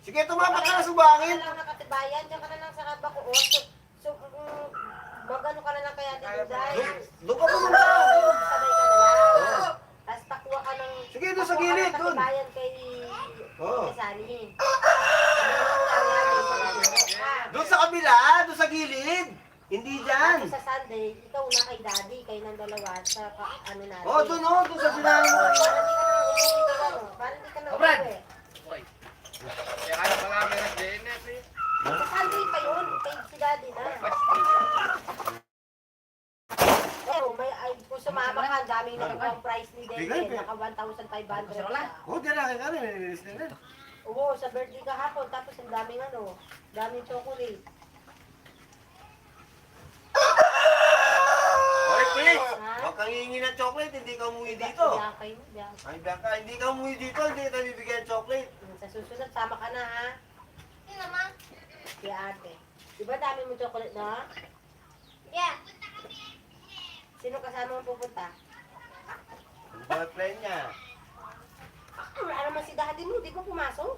Sige, tumapak ka na sa
Diyan
bangin.
ka na lang nakatibayan, diyan ka na lang sa bakuor. Magano ka na lang kaya dito dahil.
Doon ka pumunta.
Sabay ka na lang. Tapos takuha ka ng...
Sige, doon sa gilid, doon.
Nakatibayan kay...
Oo.
Kay Sally.
Doon sa kabila, doon sa gilid. Hindi dyan.
Tapos sa Sunday, ikaw na kay Daddy, kayo ng dalawa sa ano natin.
Oh, doon oh, doon sa sinahan mo.
Para hindi ka na
Oh, Brad.
uuwi.
Oy. Kaya kaya pala kami nag-DNF eh.
Sa Sunday pa yun, kay si Daddy na. Oh, kung sumama ka, ang daming nagpang price ni Daddy, naka 1,500 ka.
Oh, dyan na ka rin. Nililis na rin.
Oo, sa birthday kahapon, tapos ang daming daming chocolate.
Oy, please.
Ha?
Huwag kang hihingi ng chocolate, hindi ka umuwi dito.
Biyakay mo, biyakay.
Ay, Bianca, hindi ka umuwi dito, hindi ka bibigyan ng chocolate.
Sa susunod, sama ka na ha.
Sino naman?
Kaya ate. Diba dami mo chocolate na?
Yeah.
Sino kasama mo pupunta?
Ang boyfriend niya.
Wala naman si Daddy mo, di ba pumasok?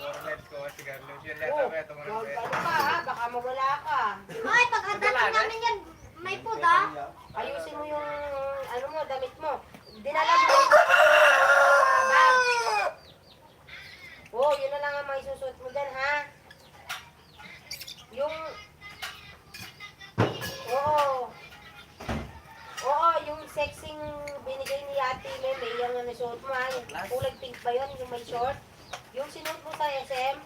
Let's go, si Carlos. Yun lang
Oo,
sabi, ito mga
ano ka ha, baka mawala ka.
Hoy, paghanda pa namin yan. May food ah.
Ayusin mo yung, ano mo, damit mo. Dinala mo yung bag. Oo, yun na lang ang may susuot mo dyan, ha? Yung, oo, yung sexing binigay ni Ate Meme, yung nasuot mo, ha? Yung kulay pink ba yun, yung may short? Yung sinuot mo sa SM,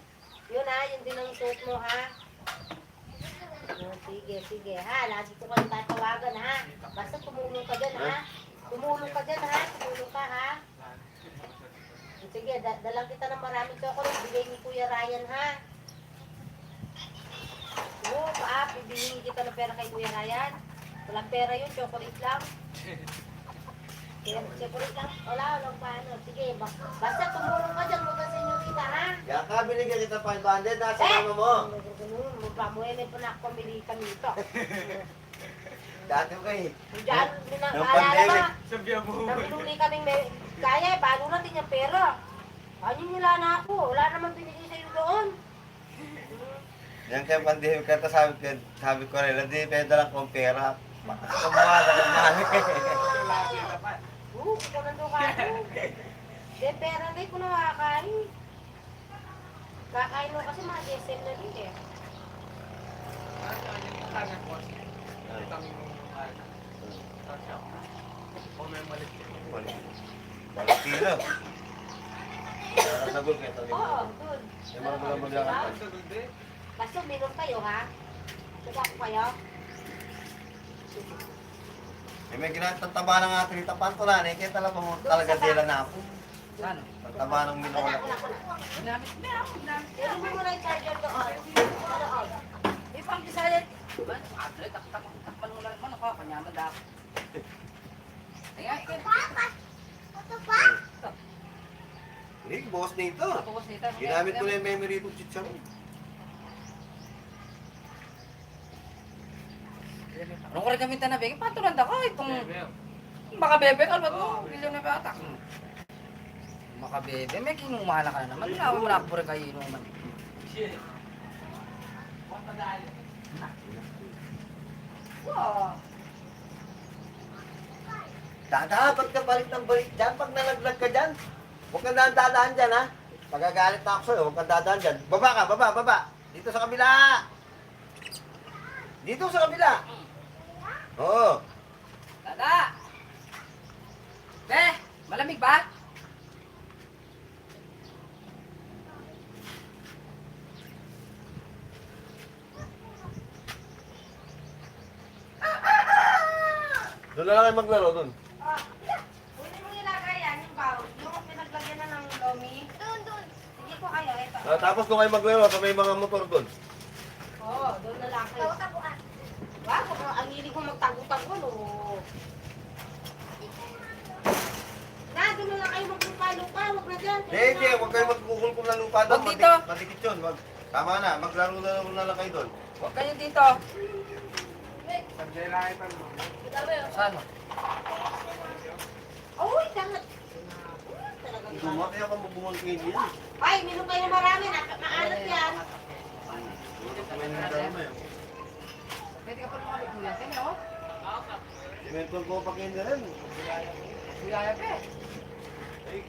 yun ha, yun din ang suot mo, ha? Oh, sige, ha? Lagi ko kang tatawagan, ha? Basta tumulong ka dyan, ha? Tumulong ka dyan, ha? Tumulong ka, ha? Sige, dalang kita ng maraming chocolate. Bigay ni Kuya Ryan, ha? Oo, paap, bibigyan kita ng pera kay Kuya Ryan. Walang pera yun, chocolate lang. Chocolate lang. Walang paano. Sige, basta tumulong ka dyan. Huwag ka senyorita, ha?
Bianca, binigyan kita 500, nasa mama mo.
Magpamuhin po na ako pamili kami ito.
Dati ko eh.
Diyan,
Nung
maalala ba?
Sabihan mo.
Nabinuli kaming kaya, paano natin yung pera? Ano nila na ako? Wala naman binigay sa'yo doon.
Yan kaya pandemic ka, sabi ko rin, hindi pwede lang kong pera. Kumala ng mahal
Ikaw nandun ka ako. De, pera hindi ko nakakain. Kakain mo kasi mga DSM na rin eh.
Balang kilo. Parang sagol kayo talaga.
Oo, doon.
Yung mga mga maglakad.
Basta uminom kayo ha. Tuka ko kayo.
May ginatantaba ng ating tapantulan eh, kaya talaga dila na ako.
Ano?
Tantaba ng minawala.
Pero mo muna yung charger doon. Doon.
Eh, pang decided. Adre, takpan mo lang naman ako. Kanyaman na ako. Kaya,
Hindi, boss na ito.
tapos nito.
Ginamit ko na yung memory ko chicharon.
Anong ko rin kami tanabing? Patulanda ka itong... Makabebe ka, ba't mo? Bilyon na bata. Makabebe, may kinumala ka na naman. Wala mo na ako rin kayo inuman. Wow.
Dada, ba't ka balik ng balik dyan? Pag nalaglag ka dyan, huwag kang dadaan dyan ha. Pagagalit na ako sa'yo, huwag kang dadaan dyan. Baba ka, baba. Dito sa kabila. Dito sa kabila. Oo.
Dada! Be, malamig ba?
Doon na lang kayo maglaro doon.
Pwede mo ilagay yan, yung bowl. Yung pinaglagyan na ng lomi.
Doon.
Sige po kayo, ito.
Tapos doon kayo maglaro sa may mga motor doon.
Oo, doon na lang kayo.
Tago-taguan.
Wow, ang hilig ko magtago-tago, no? na lang kayo maglupa-lupa. Huwag na dyan.
Hindi, huwag kayo magkukulkom ng lupa doon.
Wag dito.
Madikit yun. Tama na, maglaro na lang kayo doon.
Huwag kayo dito. Saan?
Uy, dangat.
Duma, kaya ka magbumang kayo yan.
Ay, minum kayo na marami. Maalat yan.
Pwede ka pa lumalik mo yan. Kanya, oh.
Simentong ko pa kayo na rin.
Kuyaya pa eh.
Ay,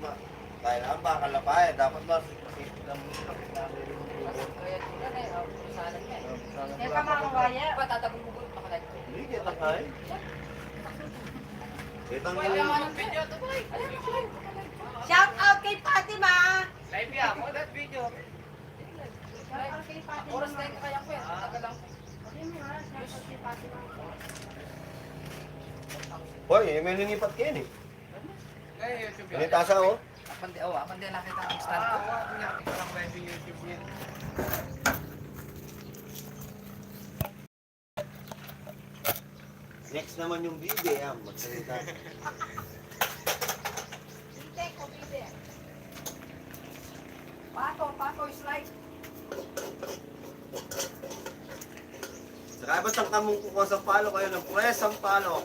tayo na, bakal na pa eh. Dapat mas masipit lang mo sa namin yung bubon.
Kaya sila na eh. Salan niya eh.
Kaya pa mga kawaya.
Pa tatagong bubot pa ka
Hindi, kita ka eh. Kitang
Ay,
yung...
ang video to boy.
Shout out kay Fatima.
Live yan. Mo that video.
Shout out kay Fatima.
Oras na yung kaya ko eh. Tagal lang.
Shout out kay Fatima.
Hoy, may linipat kayo eh. Pinitasa oh.
Apandi nakita ang stand ko.
Next naman yung bibe, ah. Magsalita.
Hindi, kubide.
Pato is right.
Saka ba't ang kamong kukuha sa palo kayo ng press ang palo?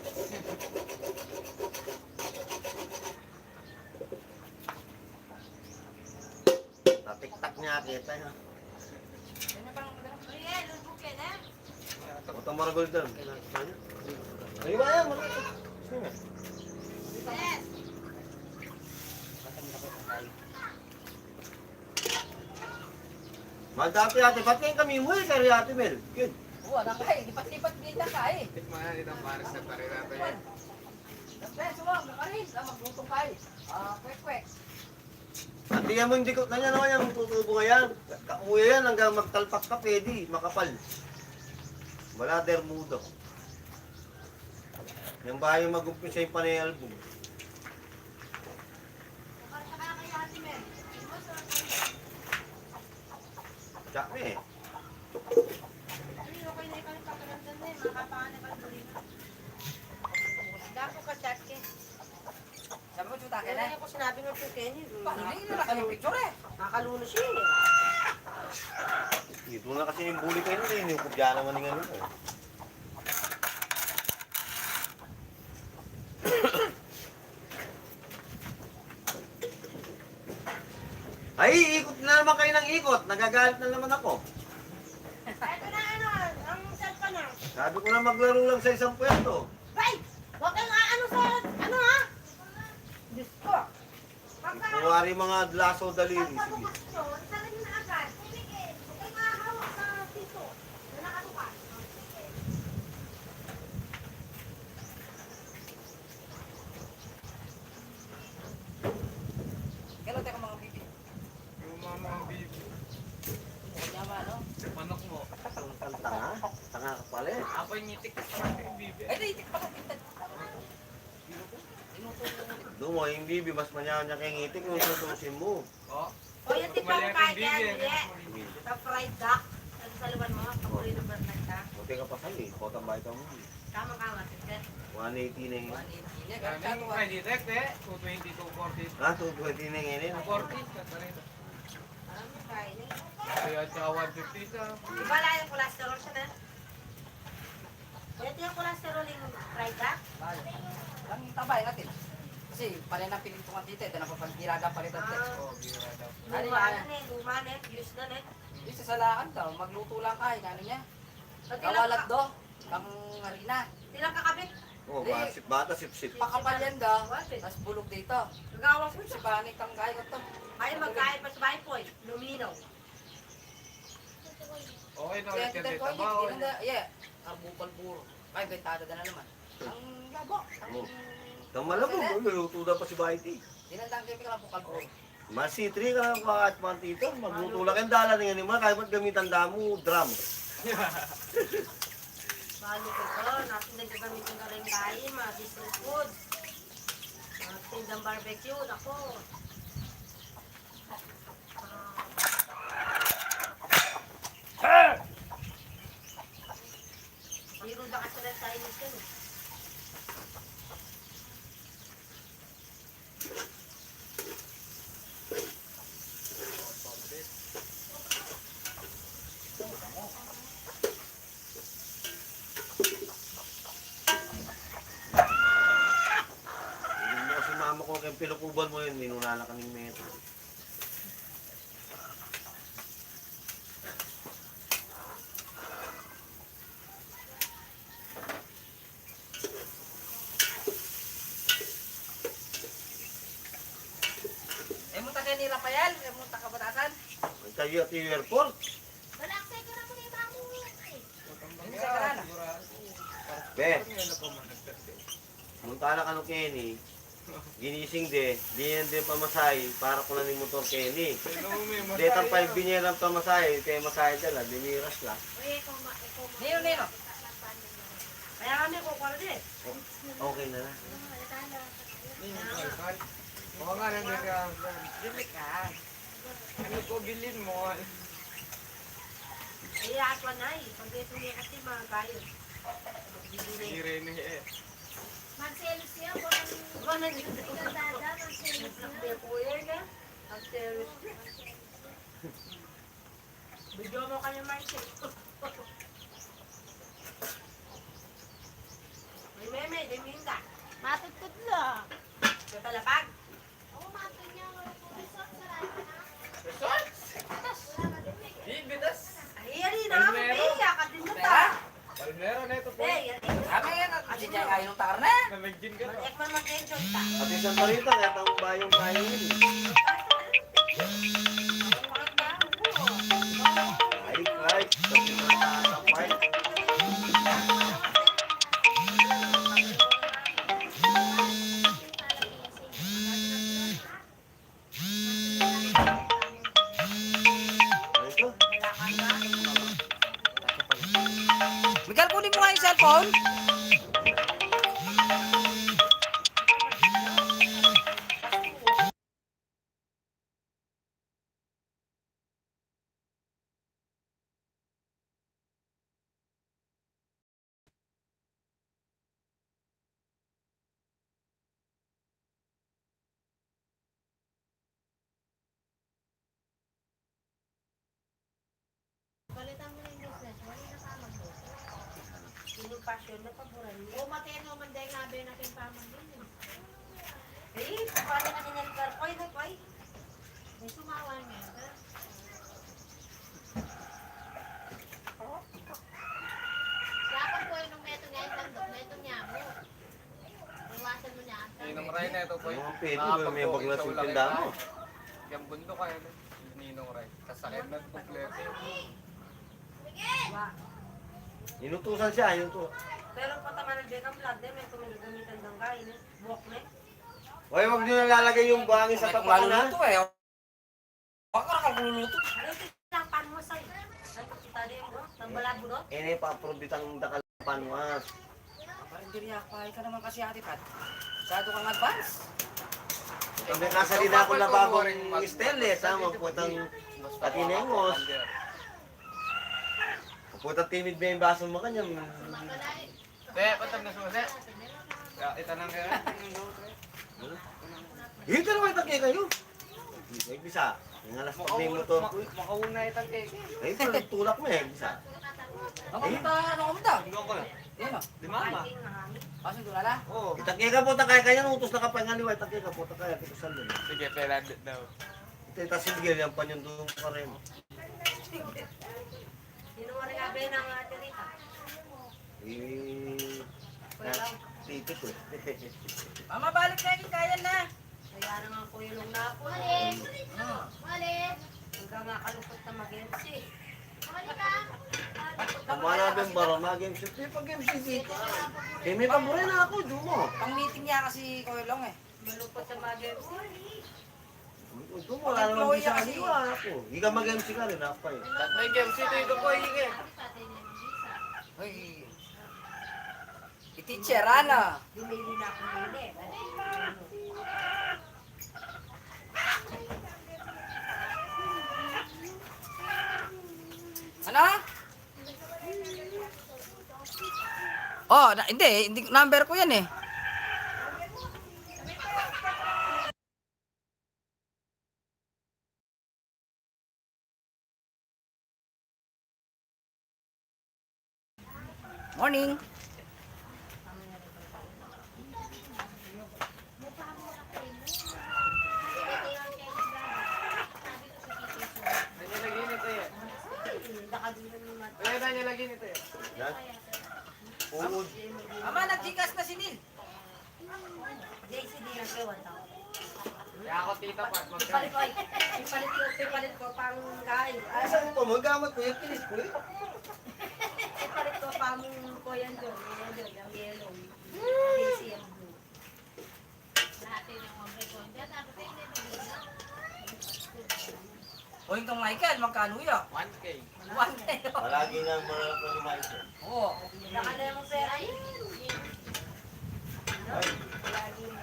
Tatik-tak niya kita ha.
Oye, lulbog yan eh.
Utang maragol doon. Ay, ba yan?
Yes.
Magdati ate, ba't ngayon kami mo eh, kaya ate Mel? Yun.
Wala ka eh. Lipat-lipat din na ka eh. Tapos, wala. Nakarin. Maglutong ka eh. Kwek-kwek.
Ate yan mo yung dikot na niya naman yung tutubo nga yan. Kauya yan hanggang magtalpak ka pwede, makapal. Wala dermudo. Yung bahay yung mag-umpisa yung panay album.
Saka kay Ate Mel.
Tsak na eh.
Ay, okay na ikaw yung pakiramdam na eh. Makapangan ka tuloy na. Dapo ka, Chatke.
Sabi ko, chuta ka
Kaya
na.
ako sinabi ng kay Kenny.
Hindi na kami picture eh.
Nakaluno siya eh.
Dito na kasi yung bully kayo nila, yung kubya naman yung ano. Ay, ikot na naman kayo ng ikot. Nagagalit na naman ako.
Ito na ano, ang cellphone na.
Sabi ko na maglaro lang sa isang pwesto.
Right! Huwag kang aano sa, ano ha? Diyos ko.
Kuwari mga laso daliri. Sige.
Pagpabukas nyo, isalan nyo na agad. Sige, huwag kang mahahawak sa piso. Na nakatukas.
Kailan tayo mga bibi? Kanya no?
Tanga. Tanga ka pala eh.
Ay, naitik pa ka pintan.
Doon mo, yung bibi, mas manyanya kay ngitik nung tutusin mo.
O yung tipang kahit yan, hindi. Sa fried duck. Ano sa luwan mo, paborito ng Bernard ka.
Buti ka pa kayo eh. Kotang bahay ka mo.
Kama-kama, tignan.
180 na yun.
180 niya. Ganun ka
direct eh. 220 to 40.
Ha? 220 na yun.
40.
Alam mo, kain eh.
Kaya tsaka 150 sa.
Iba lang yung cholesterol siya na. Ito yung cholesterol yung fried duck.
Ang tabay natin. Kasi pala na pinintungan dito. Ito na papagiraga palitan dito.
Oh, gira daw.
Ano
Luma
yan?
na eh, luma na eh, use na eh.
Isa sa lakan daw. Magluto lang ka. Ano niya?
Pag
Kawalat do. Kang harina.
Ilang kakabit,
Oh, bata sip-sip.
Pakapal yan daw. Tapos bulog dito.
gagawang ko
Sa
siya.
banik kang gaya ko to.
Ay, magkain pa sa bahay po eh. Luminaw.
Okay na ulit
Kaya
yan
titan
dito.
ko, hindi na, yeah. Bukal puro. Ay, bentada na naman. Ang labo.
Oh. Ang malabog, luto na pa si Baiti.
Dinandang kayo ka bukal puro.
Mas C3 ka lang kahit man tito. Magluto lang. Ang dala nga naman. Kahit ba't gamitan damo, drum.
Mahal ko ito. Natin nagagamitin ka rin kain, mga business food. Mga tindang barbecue. Ako. Biro na kasi ng Chinese yan eh.
Rafael, pumunta ka batasan.
Tayo at yung airport.
Balaksay ko na muna yung mamo.
Hindi sa karana.
Be, munta na ka nung Kenny. Ginising de, di yan din pamasahe para kunan yung motor Kenny. Detang 5 binyerang pamasahe, kaya masahe dala, diniras lang.
Nino, Nino. Kaya kami kukuha din.
Okay na na.
Oo nga, nandiyan ka.
Bili ka.
Ano ko bilhin mo?
Ay, atwa na eh. Pag ito niya kasi mga kayo.
Hindi rin eh.
Marcelo siya, kung ang igandada, Marcelo siya.
Kuya na. Ang serious. Video mo kanya, Marcel. May meme, may minda.
Matutod lang.
Sa talapag.
Oo, matutod niya. Resort sa lahat na.
Resort? Bibitas.
Ay, yan na.
Ay, meron.
Ay, ka din mo
Pera?
ta.
Palmero na ito po.
Eh, yan.
Kami yan, kasi dyan kayo ng takar na.
Nag-gym ka to.
Ekman mag-tension ta.
Pati sa parita, kaya tang bayong yun. Ay, sabi mo na tasampay. Ano ito?
Miguel, kunin mo nga yung cellphone.
Balitan mo na yung business. Wala na tamang mo.
Sino passion na paboran niyo?
O matino man dahil nga ba yung aking pamang din.
Eh, paano ka din nagkar? Koy, na koy.
May sumawa niya. Dapat po yung meto niya, yung tandok, meto niya mo. Iwasan mo niya.
Ninong Ray na ito po.
Yung mga pwede, may baglas yung tinda mo.
Yung bundok kayo. Ninong Ray. Kasakit na kompleto.
Inutusan siya, inutusan.
Pero pataman ng Beckham vlog din, may gamitan ng kain. Buwak na.
Hoy, wag niyo nalalagay yung buhangin sa
Kung
tapakan ha.
maluluto eh. Baka ka kaluluto.
Ano lang pan mo sa'yo? Ay, pakita din mo. Nang balabunot.
Ene pa-aprobitang dakalapan mas.
Parang hindi niya pahay ka naman kasi ate Pat. Masyado kang advance.
Kami nasa rin ako na bagong stainless ha, magputang patinengos. Magputang timid ba yung baso mo kanya.
Te, patam na susi. Itanang kayo.
Dito naman itagay kayo. Ay, bisa. Yung alas pag may motor ko.
Makauna itang keke.
Ay, tulak mo eh, bisa.
Ano kamunta?
Hindi ko na.
Yan o.
Di mama.
Kasi doon ala.
Oo.
Itagay ka po, takay kanya, utos na kapay nga liwa. Itagay ka po, takay, kito sa lalo.
Sige, pelandit daw.
Ito, itasigil yan pa yung doon pa rin.
Sino mo rin gabi ng ate Rita?
Tito ko.
Mama, balik na yung kaya na.
Kaya na nga kuyulong na ako.
Mali! Mali!
Hanggang nga kalupot na mag-MC.
Mali ka!
Kumana ba yung baro, mag-game shoot? May pag-game shoot dito. Eh, may paborin na ako, Dumo.
Pang meeting niya kasi Kuya Long eh.
Malupot na mag-MC.
Dumo, wala naman bisa ka liwa ako. Hindi ka mag-MC ka rin, ako eh.
May game si Tito po, hige.
Hoy. Iti-teacher, ano?
Dumili na ako nili.
Ano? Oh, hindi number ko yan eh. Morning.
Nilagyan ito eh. Kaya nilagyan ito eh.
Yan. Uod.
Mama, nag-Gcash na si Neil.
JCD na kayo, 1,000.
Kaya ako tita pa.
Ipalit ko, ipalit ko pang kain.
Ay, saan ito? Magamat ko yung kinis ko eh.
Ipalit ko pang ko yan doon. Yung yellow. Daisy and blue.
Lahat yun yung mga ko. Diyan, dapat yun din.
O yung kang Michael, magkano yan?
1K.
1K.
Palagi na maralap ko ni Michael.
Oo.
Laka na yung pera yun. Lagi yung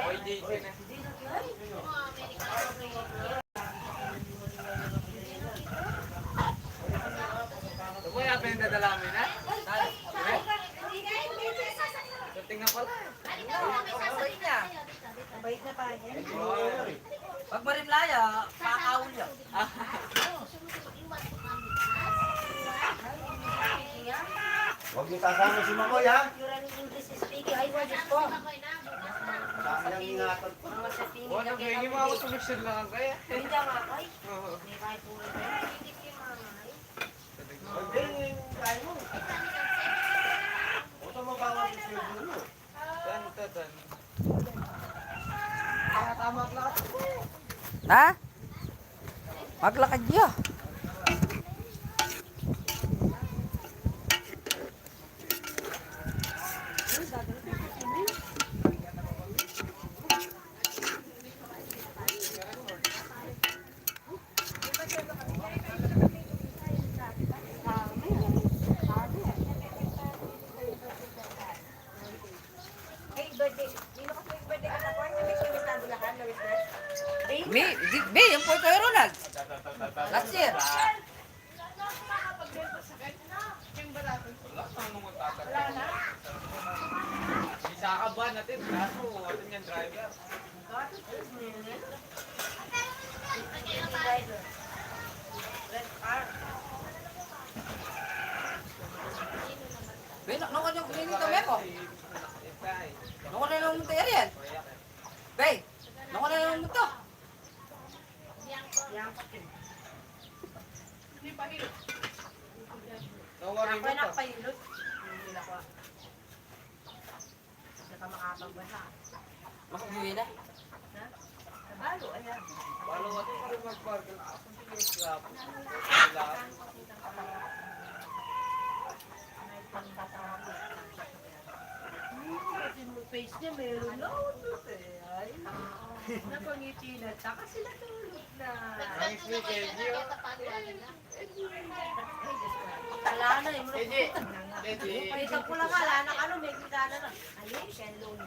Oy, JC na.
Yung mga Amerikano.
Ito po yung pinadala mo na? So, tingnan pala.
Mabait niya.
Mabait na pa yan.
Pag marimlaya, pakakawul yan.
Huwag niyo kasama si Makoy ha.
You're an English speaking. Ay, what is ko?
Dami niyang ingatan.
Mga sa tingin
Huwag
na
nang hingi mo ako solusyon lang ang kaya.
Hindi nga ay.
Oo.
May kahit po rin. Hindi kayo mamay.
Huwag din yung kain mo. Huwag ka mabawas sa silbo mo.
Dan, dan.
Kaya tama at lahat.
Ha? Maglakad niya.
Hey, birthday. Sino kasi yung birthday ka na po? Sabi ko yung tadulahan. Lawis na.
Be, yung po kayo Ronald. Last year.
Wala, saan nung magtatag? Isa ka ba natin? Kaso, ano yung driver?
Be, nakuha niyo kunin dito, Meko. Nakuha na yung munti yan. Be, nakuha na yung munto.
Nawarin
Ako
mo
na
to.
pahilot. Hindi na ko. Hindi ka makakabaha.
Makubuhin na.
Nabalo, ayan.
Paano ka pa rin mag-park? Ako tingin yung grab. Wala.
Kasi mo face niya, meron na utot eh. Ay, napangiti na. Taka sila tulog na.
Ang sneaker, Gio.
Wala na, yung
Eji. Eji.
Palitan ko lang, wala na ano, may kita na na. Ayun, Shenlong.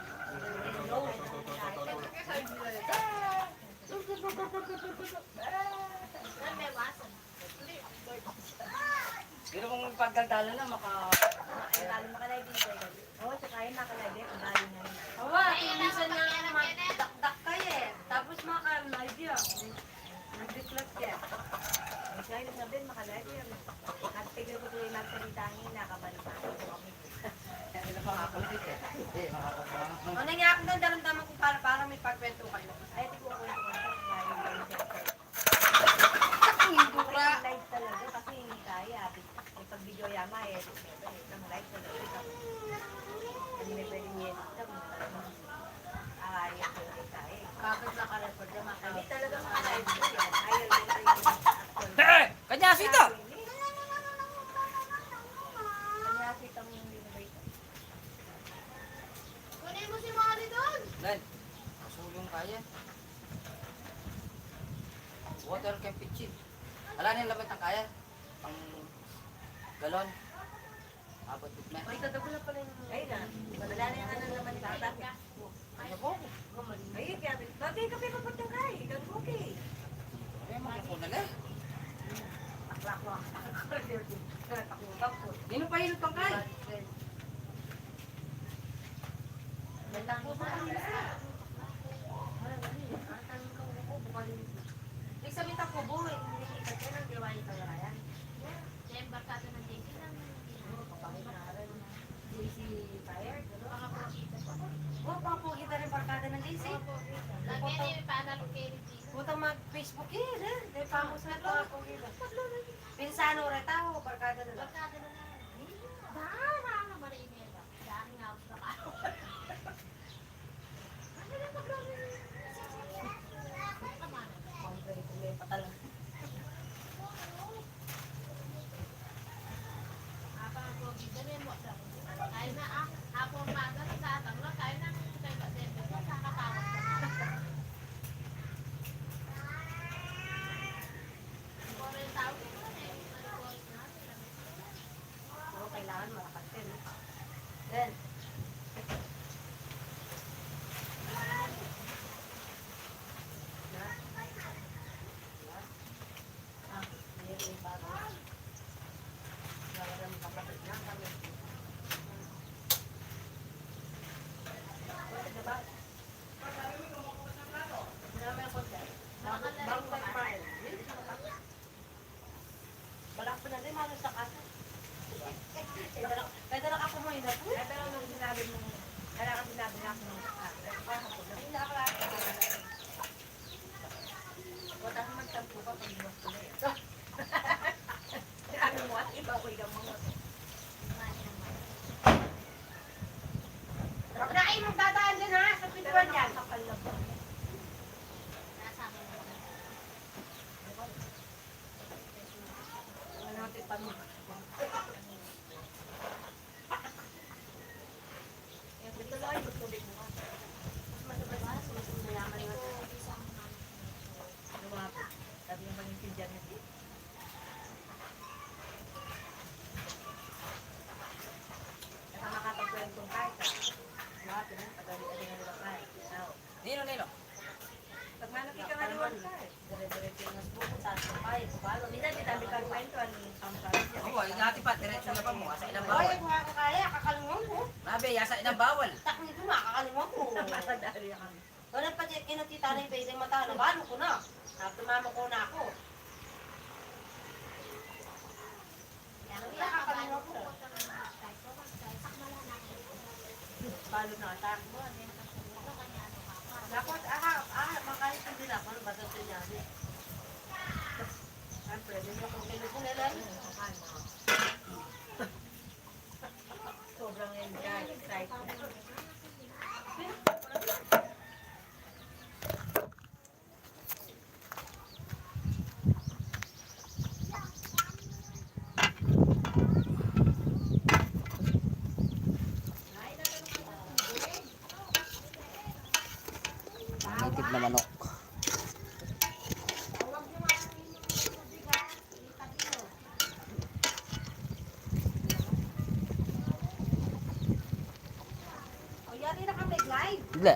Hindi mong pagdaldalan na maka...
Ay, lalo makalay dito. Oo, tsaka yun nakalay dito. Ang dali na yun.
Awa, minsan nga magdakdak kayo eh. Tapos maka-live yun.
Nag-reflect yan. Ang siya yung sabihin, makalay dito. Nagtigil ko tuloy nagsalita niya, nakabalita ko kami.
Hindi na makakalit eh. Hindi, makakalit.
Ano nga ako doon, daramdaman ko para may pagkwento kayo.
Ay, ito ko ako yung live talaga kasi hindi kaya. May pag-video yama eh. Ang live talaga. Hindi na pwedeng yan. Ayaw ko hindi kaya.
Bakit naka-record na
Hindi talaga makalive ko yan. Ayaw ko yung actual.
Eh! Kanya sito!
Kanya kita mo yung binabay.
Kunin mo si Mari doon.
Len, kasulong kaya. Water can pitchin. Wala na yung lamit ng kaya. Pang galon. Abot na.
May tatago na pala yung... Ay na. Madala na yung ano naman yung tata.
Ano po?
Ay, kaya... Bagay ka pa yung kay. Ikaw okay.
Eh, magkapo na lang.
Aklak mo. Takutap ko.
Dino pa hilot pang kaya?
Ibig sabihin ako, buhay. Hindi kita kayo ng diwali talaga yan.
Diyan, barkada ng JC lang.
JC Fire.
Mga pokita.
Huwag pa po kita rin barkada ng JC.
Lagi niya yung panalo kay Ricky.
Butang mag-Facebook yun. Dahil pa mo sa mga po kita. Pinsano rin tao, barkada na lang.
Barkada na lang. Dara na marimel. Dara nga ako sa
Balak pa na rin, malas sa kasa. Pwede na ako mo yun. Pero nung sinabi mo, kaya ka sinabi na ako nung kasa. Hindi na ako lahat. Wala ka magtampo ka pag iwas ko na eh. Sinabi mo at iba ko ikaw mga. Huwag na kayo magdadaan dyan ha, sa pintuan yan.
Nasa akin naman.
Ano natin pa mo? Ito lang yung tubig mo ka. Mas mayaman nga. Lumapit. Sabi naman yung pindyan niya. Kaya makapagkwentong kahit ka. Lumapit na, pagdali-dali na nila kahit.
Nino.
Pag malaki ka nga naman kahit. Dire-diretso yung mas buko, taas ng kahit. Palo, minsan ditabi ka kwento, ano yung samsara niya.
Oo, yung ati pa, diretso na pa mo. Asa inang
Oy,
bawal.
kung ako kaya, kakalimutan ko.
Nabe, asa inang bawal.
Tak nito na, kakalimutan ko.
Masadali ka.
Wala pa dyan, kinatita na yung pwede mata. Nabalo ko na. Tumama ko na ako. Kakalimutan ko.
Palo na atak mo. Dapat, makain ko din ako. Basta siya niya. Siyempre, din ako
Pinupunalan.
sobrang excited.
Native na manok.
O, yari na kami live.
Hindi.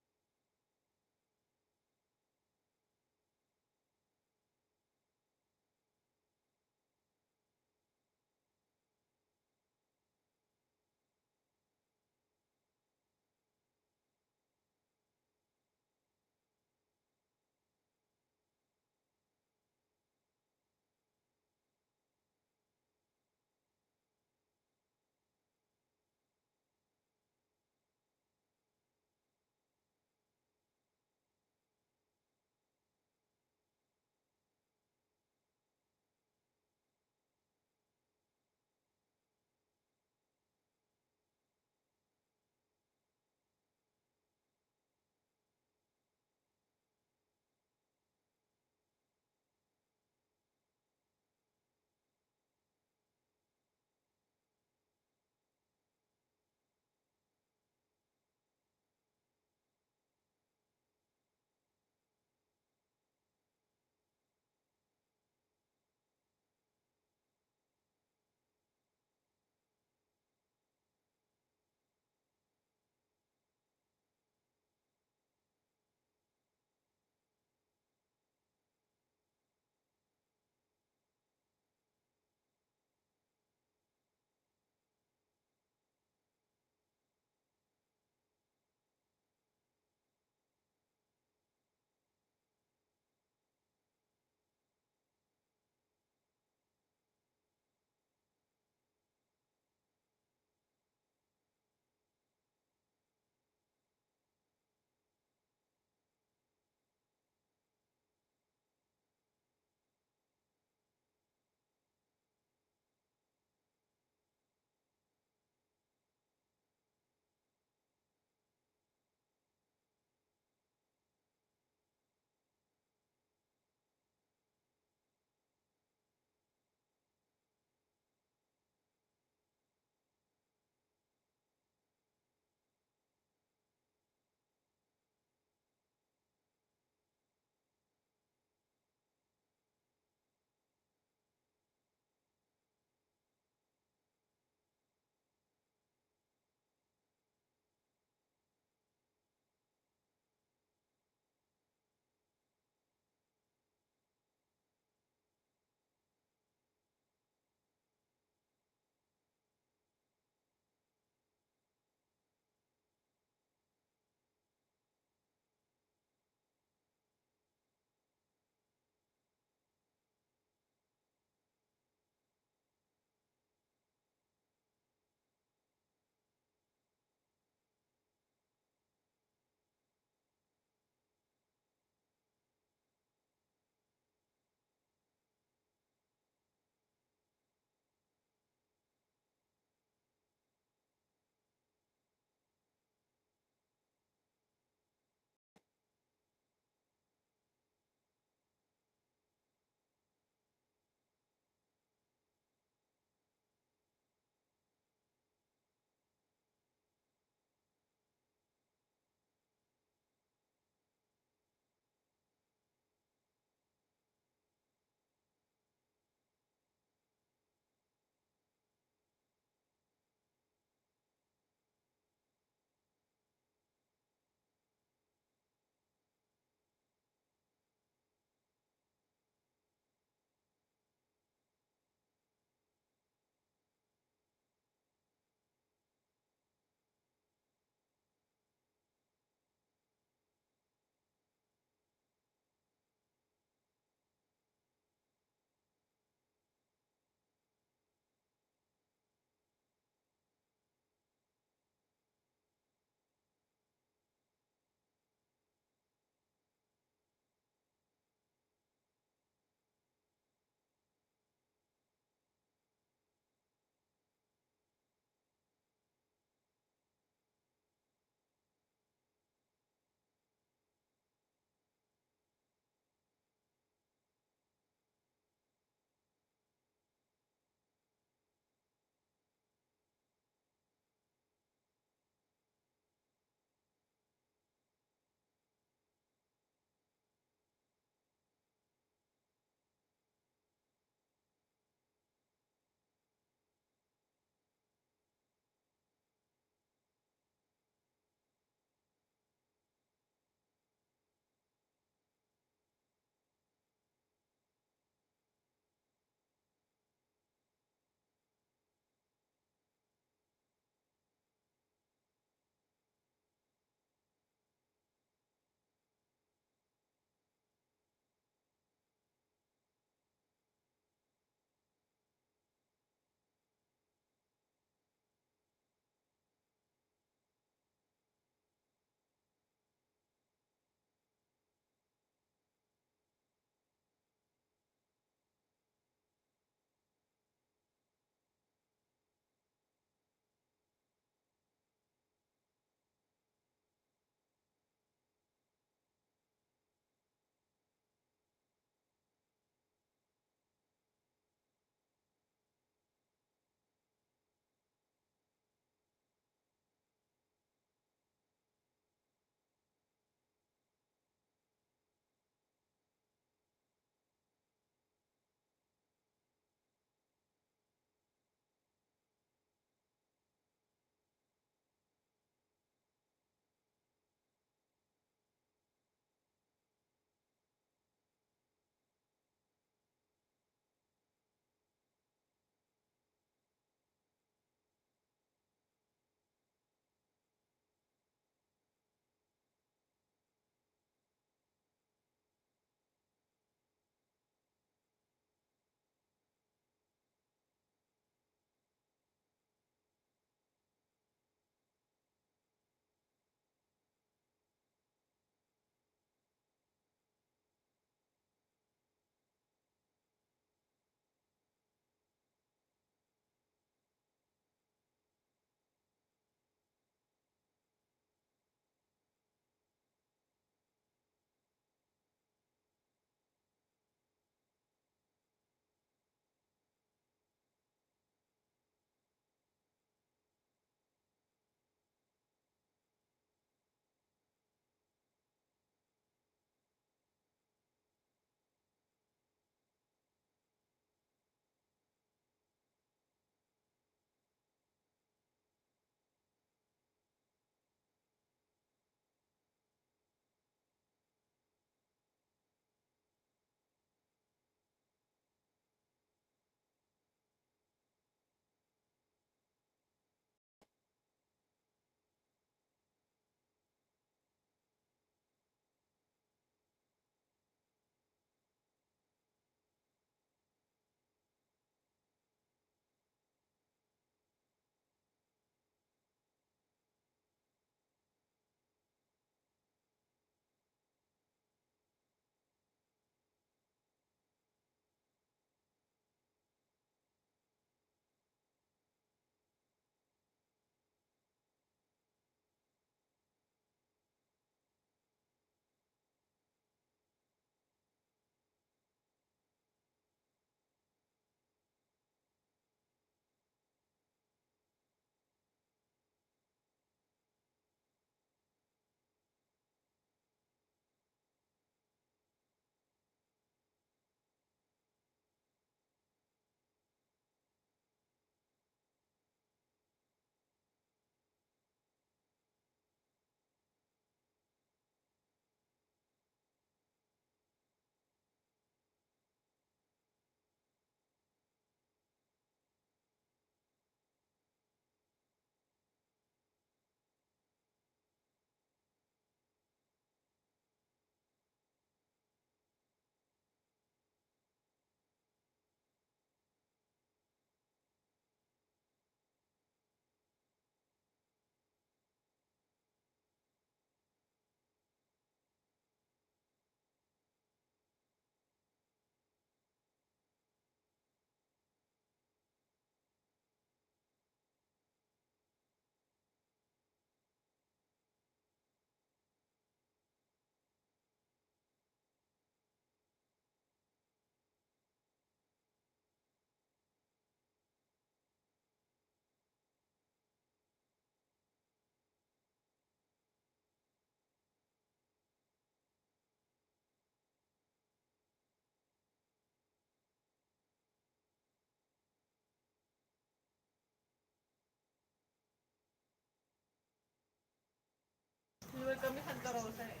Dinalagan kami Santa Rosa eh.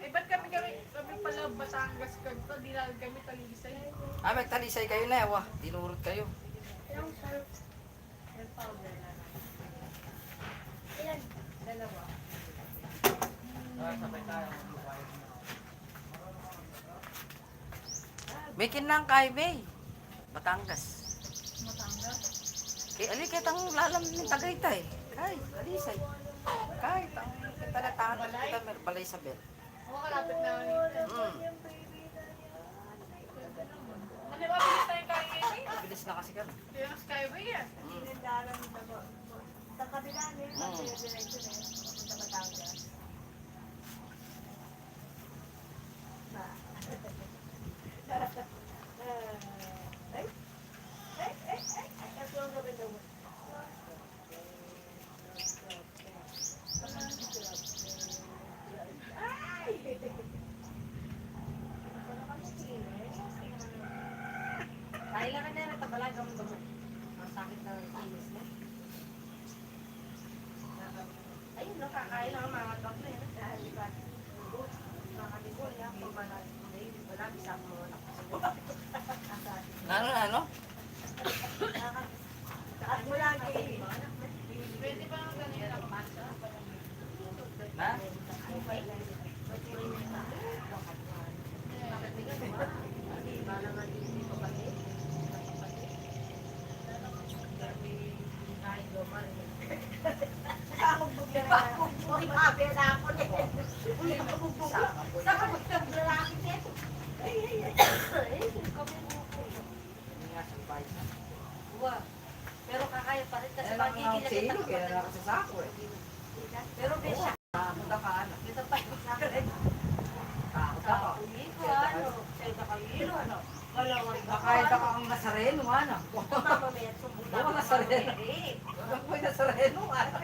Eh, ba't kami pala Batangas kanto, dinalagan kami Talisay.
Ah, magtalisay kayo na, wah. Dinurot kayo. May kinang kay May. Batangas. Ali kitang lalam ng Tagaytay. Kay, Talisay. Kay, kita na tahan kita pala Isabel.
Oo, kalapit na kami. Ano ba, bilis tayo kaya ngayon?
Bilis na kasi kami.
Yung Skyway yan.
Sa kabila na yun, kasi diretso na yun, papunta Batangas. Kasi yung gabi daw.
Kailangan na nagtabalaga mo gamot. Masakit na ang kinis mo. Ayun, no, kakain lang ang mga dog na yun. Dahil di ba, makakabigol yan. Kung ba natin, wala, bisa mo
Ano?
At mula kay
Pwede ba ang ganyan ang masa?
Na?
Pero kakaya pa rin kasi magigil na kita kapatid. Pero besya. Kita pa yung sa akin. Kilo, ano? Sa'yo na kilo, ano?
Kahit ako ang Nazareno, ano?
Mamamaya, sumbong
Oo, Nazareno.
Hindi.
Ang po'y Nazareno, ano?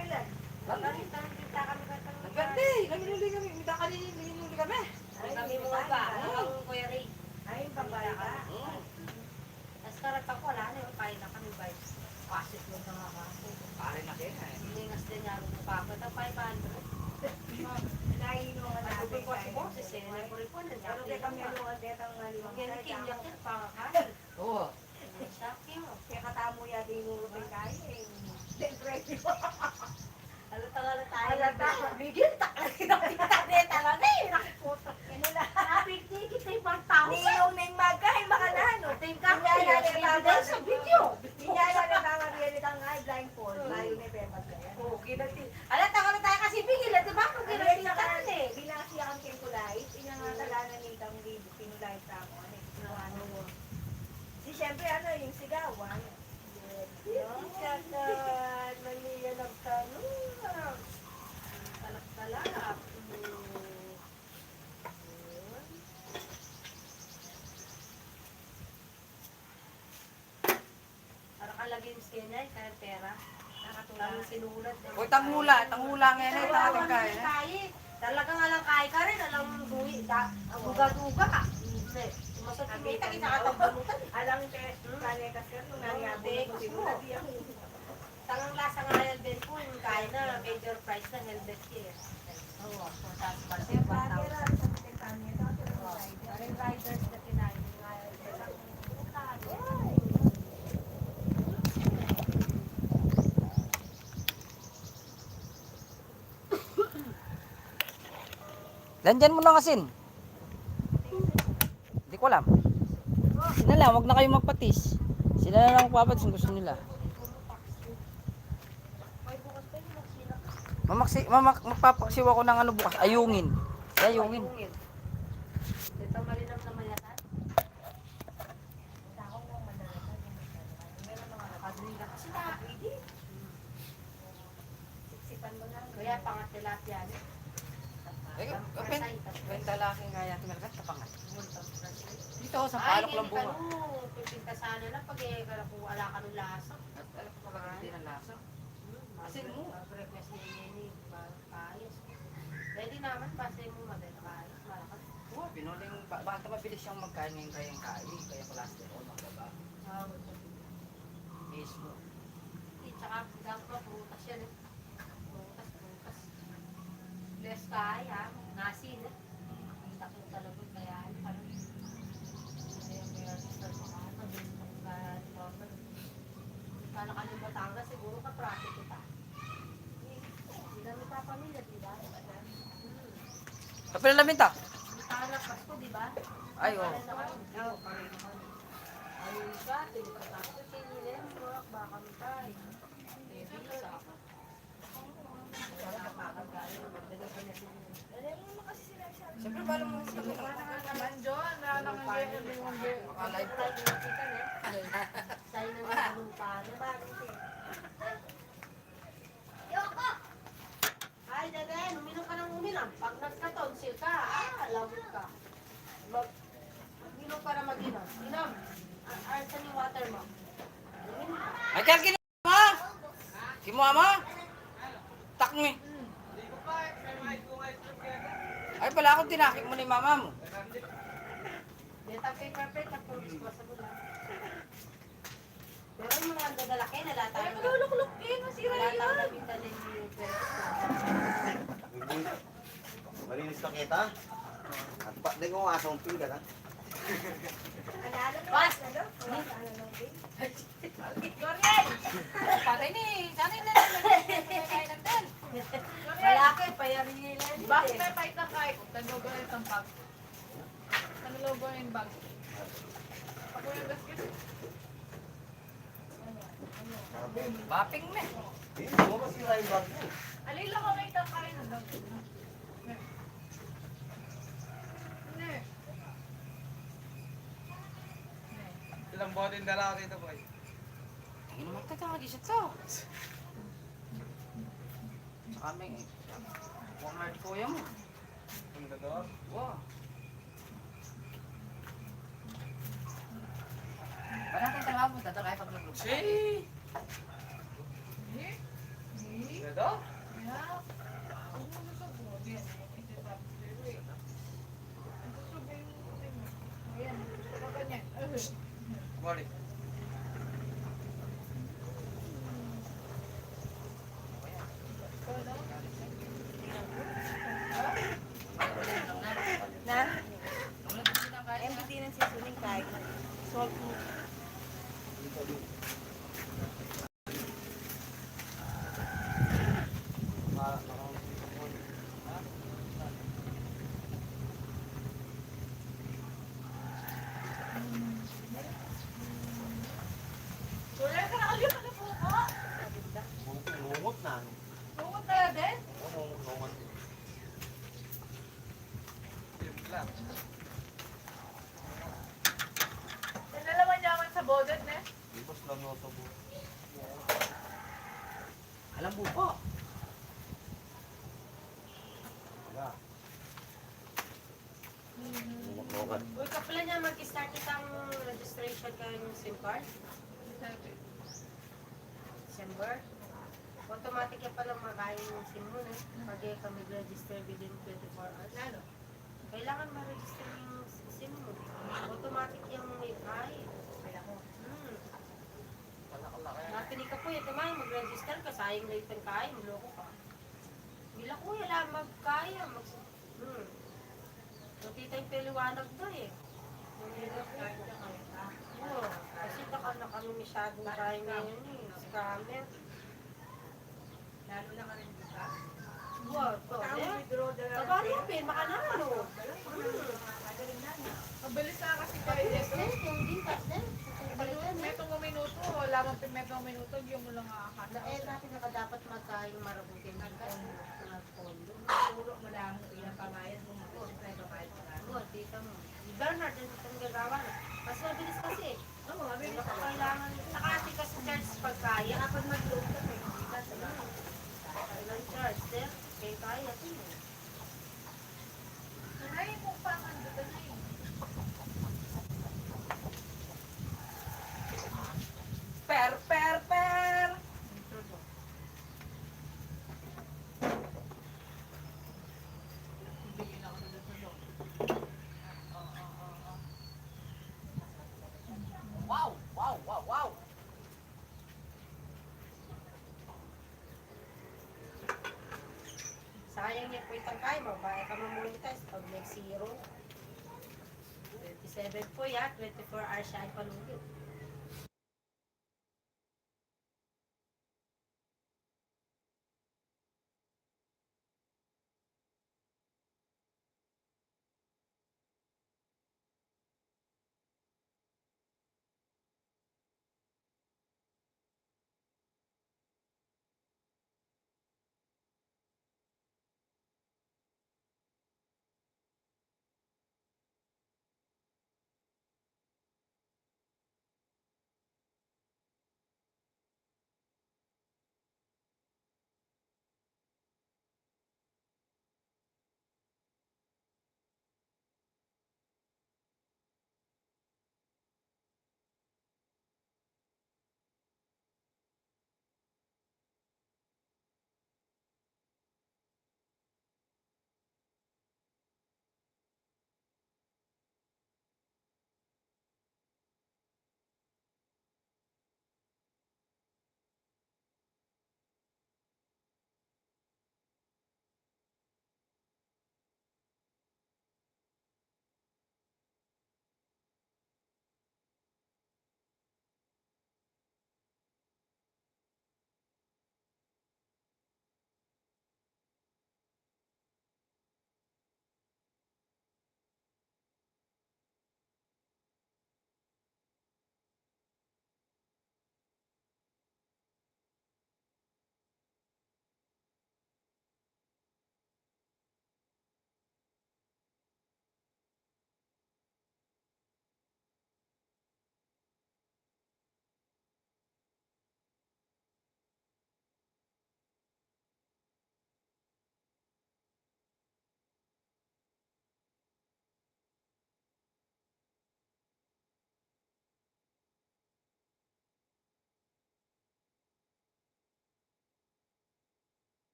Kita kami katang.
Ganda eh, naminuli kami. Minta ka rin, naminuli kami.
Kami mga ba? Ang Kuya Ray.
ay babay ka.
Tapos karat ako, wala na yung kain na kami ba? Pasit mo sa mga kaso.
Pare na kayo eh.
Hiningas din niya rin pa ako. Ito 500.
Naiinom ka natin
Sabi ko
kayo.
po, si Sena ko rin po.
Pero di kami ano ang detang
Yung yan,
ngalimang
kinyak yan, pakakain.
Oo.
Saki mo.
kaya katamo yata yung urupin kayo eh. Siyempre,
Halata
Halata.
Bigil, takal kita neta lang eh. Nakiputo.
kanila.
Napigti kita ibang tao.
Niyaw na yung magkay, baka na ano.
Ting ka ko yan. Sa video.
Niya na nagkakaroon ng nga blindfold. Layo na yung pepat kaya.
Oo, kinati. Halata ko na tayo kasi bigil. Di ba? Kung kinati ka eh.
Binasiyakan kay kulay, pinangatalanan ni Tang Bibo, pinulay sa ako. Ano mo. Si siyempre ano, yung sigawan. Sigawan, maniya nagtanong.
Talak-talak. Parang kalagim skin niya, kaya pera. Nakatulong sinulat.
Uy, tanghula ngayon eh, tangatang kaya.
Talaga nga lang kaya ka rin, alam mo, duga-duga ka. Masot kumita, kinakatambalutan.
Alam te, kanya kasi nung nangyabot ko sinulat yung
Tangang lasa nga helmet po, yung kaya na, major price na helmet niya. Oo, tapos kasi 1,000. Rin riders na kinain nga helmet.
Landyan mo na kasin. Hindi ko alam. Sila lang, wag na kayo magpatis. Sila na lang papatis kung gusto nila. Magpapaksiw ako ng ano bukas. Ayungin. Ayungin.
Ito malinam na mayatan. Meron mga nakadringa kasi nakapwede. Siksipan mo na. Kaya pangat tilapia niya.
Benta laki nga yan, tumalagad kapangat. Dito, sa palok lang bunga.
Pipinta sana lang pag kung wala ka ng lasa.
Alam ko pala hindi ng lasa. Asin mo.
Request ni Nini, kayos. Pwede naman, pasin mo madala kayos. Malakas.
Oo, pinuling, bakit mabilis siyang magkain ngayon kayang kain, kaya cholesterol, magbaba. Mismo.
Tsaka dapat prutas yan eh.
Bless kaya, nasin. Kita ko talaga kaya parang ayun kaya sa mga mabilis ng normal. Sana ka ng Batangas, siguro ka traffic kita. Hindi na may papamilya, di ba?
Kapila namin ta?
Tanak Pasko, di ba?
Ay, oo.
Ayun ka, tinipatapos, sinilem mo, baka matay. Baby, sa ako.
Siyempre, paano mo sa
Naman John, nalangan yung
Maka-live pa.
Sa'yo na mga lupa na bakit eh. Yoko! Ay, Deden, uminom ka ng uminom. Pag nagka-tonsil ka, lawag ka. Uminom para mag-inom. Inom. Arsan yung water mo. Uminom.
Ay, kaya kinuha mo! Kimuha mo! Takmi! Ay, pala akong tinakip mo ni mama mo.
Deta paper plate, tapos disposable lang. Pero yung mga dadalaki, nalata yung... Luluk-luk eh, masira yun. Nalata yung nabintalin yung
Malinis na kita. At pa, di ko asong pila na.
Pas!
Dorian!
Patay ni! Sanay na lang. Kaya natin. Malaki, payarin nila yun.
Bakit may fight na kahit? Tanulogo na itong bag. Tanulogo na yung bag. Ako yung basket.
Baping na.
Hindi mo masira yung bag mo.
Alin lang ako na itong kain na bag. Ne.
Ilang bote yung dala ko dito, boy.
Tingin naman ka kakagisat to. Sa kami, former di kuya mo.
Ang totoo.
Wow. Ba natin trabaho mo? Tata kaya pag-vlog.
Si! Ito?
Yeah. Ano mo gusto mo? Yan. Ito tapos dito eh. Ang gusto ba yung puti mo? Ayan. Gusto ka ganyan.
Bali.
Na? MBT ng sisuling kahit. Salt mo.
Wala ka na ulit na po ko.
Lungot na.
Lungot na din.
Lungot.
Timpla.
Nalalaman niya naman sa bodet na.
Ibos lang yung sa buhay.
Alam mo po.
Wala. Lungot.
Uy, kapila niya mag-start itang registration ka yung SIM card. December. Automatic yan palang makain yung SIM mo na. Pag ka mag-register within 24 hours. Lalo. Kailangan ma-register yung SIM mo. Automatic yung may kain. Natili ka po, ito man, mag-register ka, sayang na itong kain, loko ka. Bila ko, wala magkaya. Nakita yung peliwanag doon eh. Oo, kasi baka na kami masyadong kain ngayon eh. Scammer.
Lalo na ka rin dito.
What? Tagalipin, makanalo.
Mabilis na kasi kayo dito. Metong minuto, lamang metong minuto, yung mo lang akakata.
Natin dapat magkain marabutin ng pondo.
Puro mo lang ilang pamayad mo mo. Siyempre, pamayad mo lang.
Oo, tita mo. Bernard, din itong gagawa na. Mas mabilis kasi.
Oo, mabilis
Baka kailangan, nakati ka sa church pagkaya. Kapag mag-load ka, may kita sa lang. Kailan church, sir? Kaya kaya, sino?
Nanay mo pa ang dito na yun.
Per.
Bigyan ako na dito sa loob.
Wow.
Sayang niya po itang kaya, babae ka mamonetize pag nag-zero. 27 po ya, 24 hours siya ay palugit.